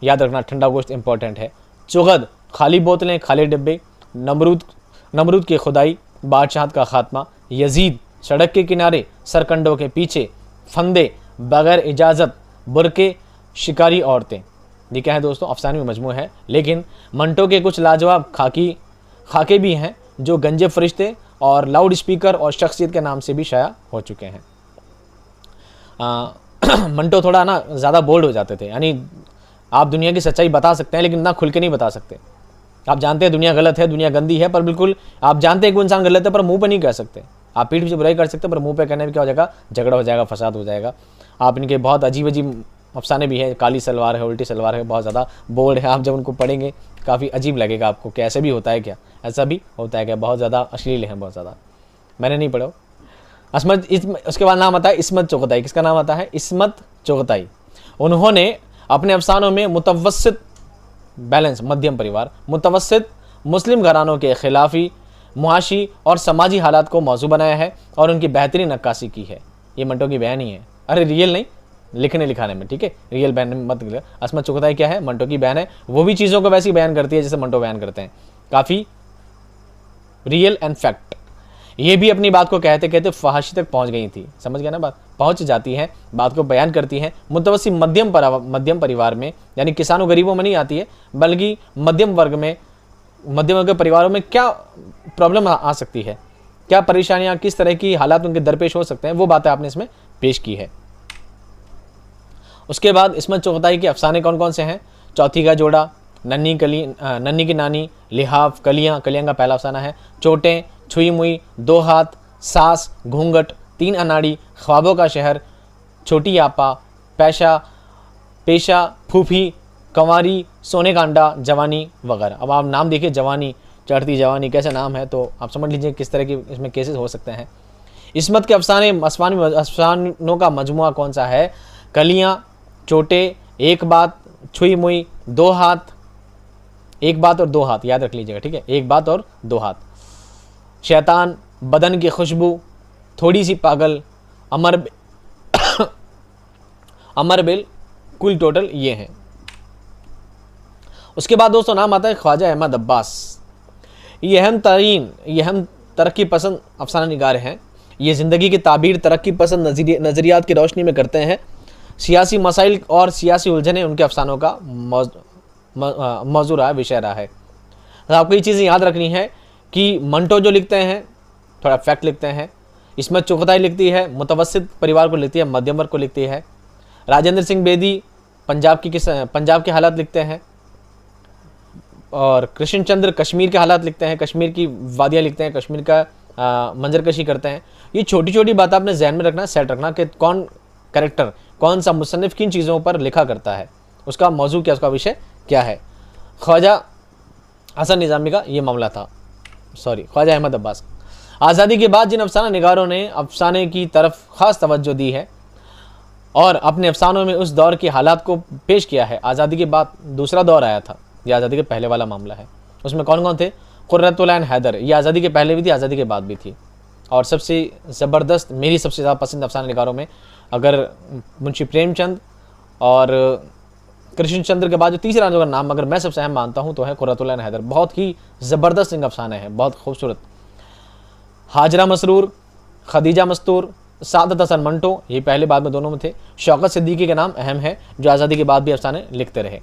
याद रखना ठंडा गोश्त इंपॉर्टेंट है। चुगद, खाली बोतलें, खाली डिब्बे, नमरूद की खुदाई, बादशाहत का खात्मा, यजीद, सड़क के किनारे, सरकंडों के पीछे, फंदे, बगैर इजाज़त, बुरके, शिकारी औरतें। ये क्या है दोस्तों? अफसाने में मजमू है। लेकिन मंटो के कुछ लाजवाब खाके भी हैं जो गंजे फरिश्ते और लाउड स्पीकर और शख्सियत के नाम से भी शाया हो चुके हैं। मंटो थोड़ा ना ज़्यादा बोल्ड हो जाते थे, यानी आप दुनिया की सच्चाई बता सकते हैं लेकिन ना खुल के नहीं बता सकते। आप जानते हैं दुनिया गलत है, दुनिया गंदी है, पर बिल्कुल आप जानते हैं कि वो इंसान गलत है, पर मुंह पे नहीं कह सकते। आप पीठ पीछे बुराई कर सकते हैं, पर मुंह पे कहने में क्या हो जाएगा? झगड़ा हो जाएगा, फसाद हो जाएगा। आप इनके बहुत अजीब अजीब अफसाने भी हैं। काली सलवार है, उल्टी सलवार है, बहुत ज़्यादा बोल्ड है। आप जब उनको पढ़ेंगे काफ़ी अजीब लगेगा आपको कि ऐसा भी होता है क्या? ऐसा भी होता है क्या? बहुत ज़्यादा अश्लील है, बहुत ज़्यादा। मैंने नहीं पढ़ा। उसके बाद नाम आता है इस्मत चुगताई। किसका नाम आता है? इस्मत चुगताई। उन्होंने अपने अफसानों में मुतवस्सित बैलेंस, मध्यम परिवार, मुतवस्सित मुस्लिम घरानों के खिलाफी, मुआशी और समाजी हालात को मौजू बनाया है और उनकी बेहतरीन नक्काशी की है। ये मंटो की बयान ही है। अरे रियल नहीं, लिखने लिखाने में, ठीक है? रियल बयान मत। इस्मत चुगताई क्या है? मंटो की बयान है। वो भी चीज़ों को वैसी बयान करती है जैसे मंटो बयान करते हैं, काफ़ी रियल एंड फैक्ट। ये भी अपनी बात को कहते कहते फहाशी तक पहुंच गई थी। समझ गया ना बात? पहुंच जाती हैं, बात को बयान करती हैं। मुतवस्सित मध्यम परिवार में, यानी किसानों गरीबों में नहीं आती है, बल्कि मध्यम वर्ग के परिवारों में क्या प्रॉब्लम आ सकती है, क्या परेशानियां, किस तरह की हालात उनके दरपेश हो सकते हैं, वो बातें आपने इसमें पेश की है। उसके बाद इस्मत चुगताई के अफसाने कौन कौन से हैं? चौथी का जोड़ा, नन्ही की नानी, लिहाफ, कलियां का पहला अफसाना है। चोटें, छुई मुई, 2 हाथ, सास, घूंघट, 3 अनाड़ी, ख्वाबों का शहर, छोटी आपा, पेशा, फूफी, कंवारी, सोने का अंडा, जवानी वगैरह। अब आप नाम देखिए, जवानी, चढ़ती जवानी, कैसे नाम है, तो आप समझ लीजिए किस तरह की इसमें केसेस हो सकते हैं। इस्मत के अफसानों का मजमुआ कौन सा है? कलियां, चोटें, एक बात, छुई मुई, 2 हाथ, एक बात और 2 हाथ, याद रख लीजिएगा, ठीक है? एक बात और 2 हाथ। शैतान, बदन की खुशबू, थोड़ी सी पागल, अमर बेल, कुल टोटल ये हैं। उसके बाद दोस्तों नाम आता है ख्वाजा अहमद अब्बास। ये अहम तरक्की पसंद अफसाना निगार हैं। ये ज़िंदगी की ताबीर तरक्की पसंद नज़रियात की रोशनी में करते हैं। सियासी मसाइल और सियासी उलझनें उनके अफसानों का मौजू रहा है, विषय रहा है। तो आपको ये चीज़ें याद रखनी है कि मंटो जो लिखते हैं थोड़ा फैक्ट लिखते हैं, इसमें चुगताई लिखती है, मुतवस्सित परिवार को लिखती है, मध्यम वर्ग को लिखती है। राजेंद्र सिंह बेदी पंजाब के हालात लिखते हैं, और कृष्ण चंद्र कश्मीर के हालात लिखते हैं, कश्मीर की वादियाँ लिखते हैं, कश्मीर का मंजरकशी करते हैं। ये छोटी छोटी बात आपने जहन में रखना, सेट रखना कि कौन कैरेक्टर, कौन सा मुसन्निफ किन चीज़ों पर लिखा करता है, उसका मौजू क्या, उसका विषय क्या है। ख्वाजा हसन निज़ामी का ये मामला था, ख्वाजा अहमद अब्बास। आज़ादी के बाद जिन अफसाना निगारों ने अफसाने की तरफ ख़ास तवज्जो दी है और अपने अफसानों में उस दौर के हालात को पेश किया है। आज़ादी के बाद दूसरा दौर आया था, ये आज़ादी के पहले वाला मामला है। उसमें कौन कौन थे? कुर्रतुल ऐन हैदर, ये आज़ादी के पहले भी थी, आज़ादी के बाद भी थी। और सबसे ज़बरदस्त, मेरी सबसे ज़्यादा पसंद अफसाना निगारों में अगर मुंशी प्रेमचंद और कृष्ण चंद्र के बाद जो तीसरा जो नाम अगर मैं सबसे अहम मानता हूँ तो है कुर्रतुल ऐन हैदर। बहुत ही ज़बरदस्त इनका अफसाने हैं, बहुत खूबसूरत। हाजरा मसरूर, खदीजा मस्तूर, सादत हसन मंटो, ये पहले बाद में दोनों में थे। शौकत सिद्दीकी के नाम अहम है, जो आज़ादी के बाद भी अफसाने लिखते रहे।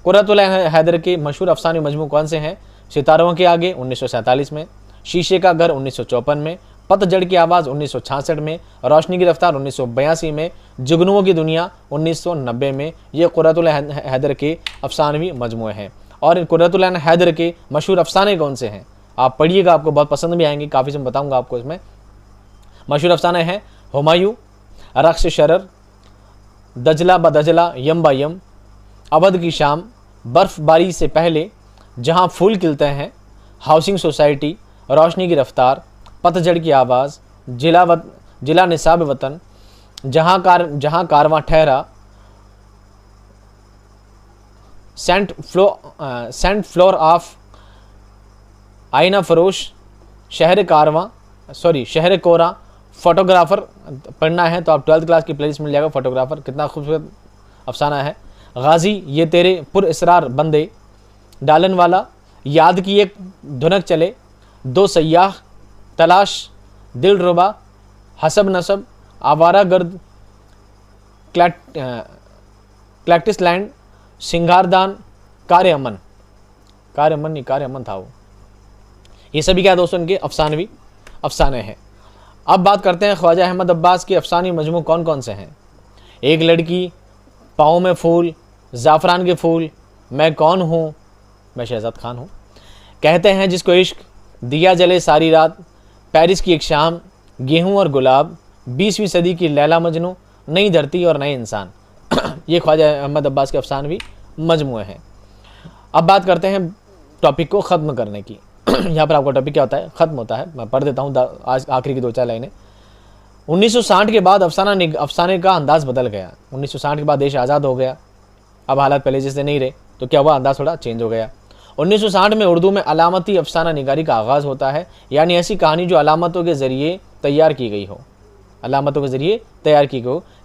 कुर्रतुल ऐन हैदर के मशहूर अफसाने मजमू कौन से हैं? सितारों के आगे 1947 में, शीशे का घर 1954 में, पतझड़ की आवाज़ 1966 में, रोशनी की रफ्तार 1982 में, जुगनुओं की दुनिया 1990 में। ये कुर्रतुल ऐन हैदर के अफसानवी मजमूए हैं। और इन कुर्रतुल ऐन हैदर के मशहूर अफसाने कौन से हैं आप पढ़िएगा, आपको बहुत पसंद भी आएंगे, काफ़ी से बताऊँगा आपको। इसमें मशहूर अफसाने हैं हुमायूं, रक्स शरर, दजला बदजला, यम बा यम, अवध की शाम, बर्फबारी से पहले, जहां फूल खिलते हैं, हाउसिंग सोसाइटी, रोशनी की रफ्तार, पतझड़ की आवाज़, जिला निसाब वतन, जहां कारवां ठहरा, सेंट फ्लोर ऑफ आईना फरोश, शहर कोरा, फोटोग्राफर। पढ़ना है तो आप 12th क्लास की प्लेलिस्ट मिल जाएगा, फोटोग्राफर कितना खूबसूरत अफसाना है। गाजी, ये तेरे पुरअसरार बंदे, डालन वाला, याद की एक धुनक चले, दो सयाह, तलाश, दिलरुबा, हसब नसब, आवारा गर्द, क्लैक्टिस लैंड, सिंगारदान, कार्य अमन था वो। ये सभी क्या दोस्तों इनके अफसाने हैं। अब बात करते हैं ख्वाजा अहमद अब्बास के अफसानी मजमू कौन कौन से हैं। एक लड़की, पाँव में फूल, ज़ाफ़रान के फूल, मैं कौन हूँ, मैं शहजाद खान हूँ, कहते हैं जिसको इश्क, दिया जले सारी रात, पेरिस की एक शाम, गेहूँ और गुलाब, 20वीं सदी की लैला मजनू, नई धरती और नए इंसान। ये ख्वाजा अहमद अब्बास के अफसानवी मजमूए हैं। अब बात करते हैं टॉपिक को ख़त्म करने की। यहाँ पर आपका टॉपिक क्या होता है, ख़त्म होता है। मैं पढ़ देता हूँ आज आखिरी की 2-4 लाइनें। 1960 के बाद अफसाने का अंदाज़ बदल गया। 1960 के बाद देश आज़ाद हो गया, अब हालात पहले जैसे नहीं रहे, तो क्या हुआ, अंदाज़ थोड़ा चेंज हो गया। 1960 में उर्दू में अलामती अफसाना निगारी का आगाज़ होता है, यानी ऐसी कहानी जो अलामतों के ज़रिए तैयार की गई हो,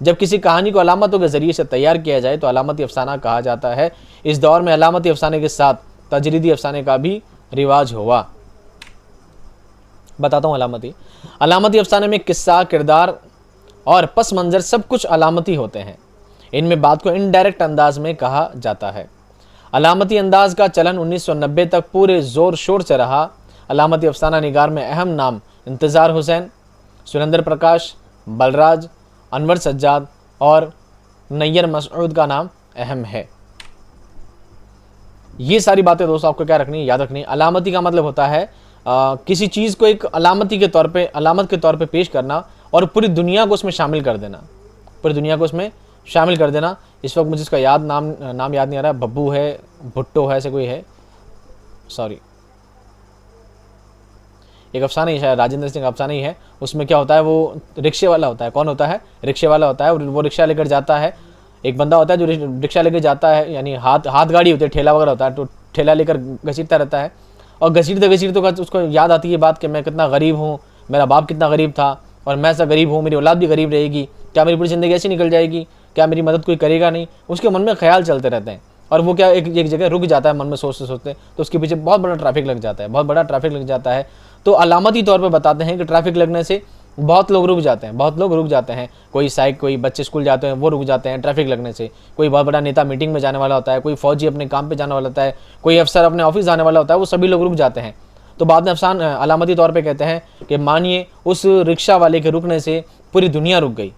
जब किसी कहानी को अलामतों के ज़रिए से तैयार किया जाए तो अलामती अफसाना कहा जाता है। इस दौर में अलामती अफसाने के साथ तजरीदी अफसाने का भी रिवाज हुआ। बताता हूँ अलामती अफसाने में किस्सा, किरदार और पस मंज़र सब कुछ अलामती होते हैं। इनमें बात को इनडायरेक्ट अंदाज में कहा जाता है। अलामती अंदाज का चलन 1990 तक पूरे ज़ोर शोर से रहा। अलामती अफसाना निगार में अहम नाम इंतज़ार हुसैन, सुरेंद्र प्रकाश, बलराज, अनवर सज्जाद और नैयर मसऊद का नाम अहम है। ये सारी बातें दोस्तों आपको क्या रखनी है, याद रखनी है। अलामती का मतलब होता है किसी चीज़ को एक अलामत के तौर पे पेश करना और पूरी दुनिया को उसमें शामिल कर देना। इस वक्त मुझे इसका नाम याद नहीं आ रहा, बब्बू है, भुट्टो है, ऐसे कोई है, एक अफसाना ही शायद राजेंद्र सिंह का अफसाना ही है। उसमें क्या होता है, वो रिक्शे वाला होता है। कौन होता है? रिक्शे वाला होता है। और वो रिक्शा लेकर जाता है, एक बंदा होता है जो रिक्शा लेकर जाता है, यानी हाथ गाड़ी होती है, ठेला वगैरह होता है, तो ठेला लेकर घसीटता रहता है। और घसीटते उसको याद आती है बात कि मैं कितना गरीब हूँ, मेरा बाप कितना गरीब था और मैं ऐसा गरीब हूँ, मेरी औलाद भी गरीब रहेगी, क्या मेरी पूरी ज़िंदगी ऐसी निकल जाएगी? क्या मेरी मदद कोई करेगा नहीं, उसके मन में ख्याल चलते रहते हैं और वो क्या एक जगह रुक जाता है मन में सोचते सोचते, तो उसके पीछे बहुत बड़ा ट्रैफिक लग जाता है, बहुत बड़ा ट्रैफिक लग जाता है। तो अलामती तौर पर बताते हैं कि ट्रैफिक लगने से बहुत लोग रुक जाते हैं, बहुत लोग रुक जाते हैं। कोई बच्चे स्कूल जाते हैं वो रुक जाते हैं ट्रैफिक लगने से, कोई बहुत बड़ा नेता मीटिंग में जाने वाला होता है, कोई फौजी अपने काम पे जाने वाला होता है, कोई अफसर अपने ऑफिस जाने वाला होता है, वो सभी लोग रुक जाते हैं। तो बाद में अफसान अलामती तौर पे कहते हैं कि मानिए उस रिक्शा वाले के रुकने से पूरी दुनिया रुक गई।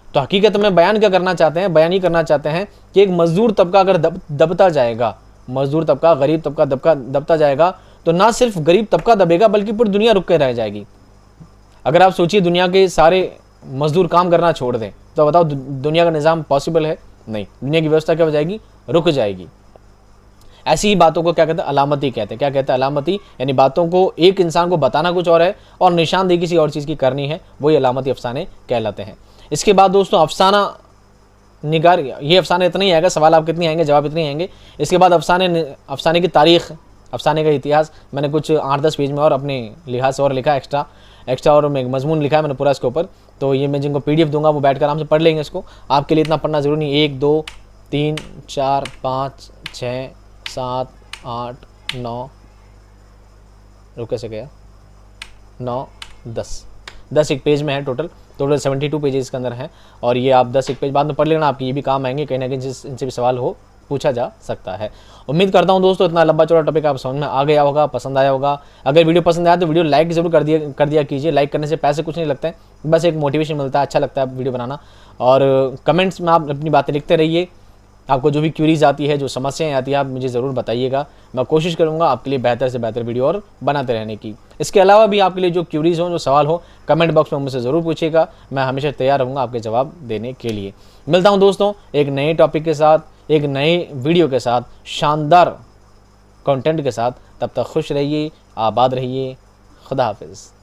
तो हकीकत में बयान क्या करना चाहते हैं, बयान ही करना चाहते हैं कि एक मजदूर तबका अगर दबता जाएगा, मजदूर तबका, गरीब तबका दबता जाएगा, तो ना सिर्फ गरीब तबका दबेगा बल्कि पूरी दुनिया रुक के रह जाएगी। अगर आप सोचिए दुनिया के सारे मजदूर काम करना छोड़ दें तो बताओ दुनिया का निज़ाम पॉसिबल है? नहीं, दुनिया की व्यवस्था क्या हो जाएगी? रुक जाएगी। ऐसी ही बातों को क्या कहते हैं? अलामती कहते हैं। क्या कहते हैं? अलामती, यानी बातों को एक इंसान को बताना कुछ और है और निशानदेही किसी और चीज़ की करनी है, वही अलामती अफसाने कहलाते हैं। इसके बाद दोस्तों अफसाना निगार, ये अफसाने इतना ही आएगा, सवाल आपके इतने आएंगे, जवाब इतने ही आएंगे। इसके बाद अफसाने की तारीख, अफसाने का इतिहास मैंने कुछ 8-10 पेज में और अपने लिहाज से और लिखा, एक्स्ट्रा और मजमून लिखा है मैंने पूरा इसके ऊपर। तो ये मैं जिनको PDF दूंगा वो बैठ कर आराम से पढ़ लेंगे इसको। आपके लिए इतना पढ़ना जरूरी नहीं। 1 2 3 4 5 6 7 8 9, रुक कैसे गया, 9 10 एक पेज में है। टोटल 72 पेजेस के अंदर हैं और ये आप 10 एक पेज बाद में पढ़ लेना, आपकी ये भी काम आएंगे, कहीं ना कहीं इनसे भी सवाल हो पूछा जा सकता है। उम्मीद करता हूं दोस्तों इतना लंबा चौड़ा टॉपिक आप समझ में आ गया होगा, पसंद आया होगा। अगर वीडियो पसंद आया तो वीडियो लाइक जरूर कर दिया कीजिए। लाइक करने से पैसे कुछ नहीं लगते हैं, बस एक मोटिवेशन मिलता है, अच्छा लगता है वीडियो बनाना। और कमेंट्स में आप अपनी बातें लिखते रहिए। आपको जो भी क्यूरीज आती है, जो समस्याएं आती है, आप मुझे ज़रूर बताइएगा। मैं कोशिश करूंगा आपके लिए बेहतर से बेहतर वीडियो और बनाते रहने की। इसके अलावा भी आपके लिए जो क्यूरीज हो, जो सवाल हो, कमेंट बॉक्स में मुझसे ज़रूर पूछिएगा। मैं हमेशा तैयार रहूँगा आपके जवाब देने के लिए। मिलता हूँ दोस्तों एक नए टॉपिक के साथ, एक नए वीडियो के साथ, शानदार कंटेंट के साथ। तब तक खुश रहिए, आबाद रहिए। खुदा हाफिज़।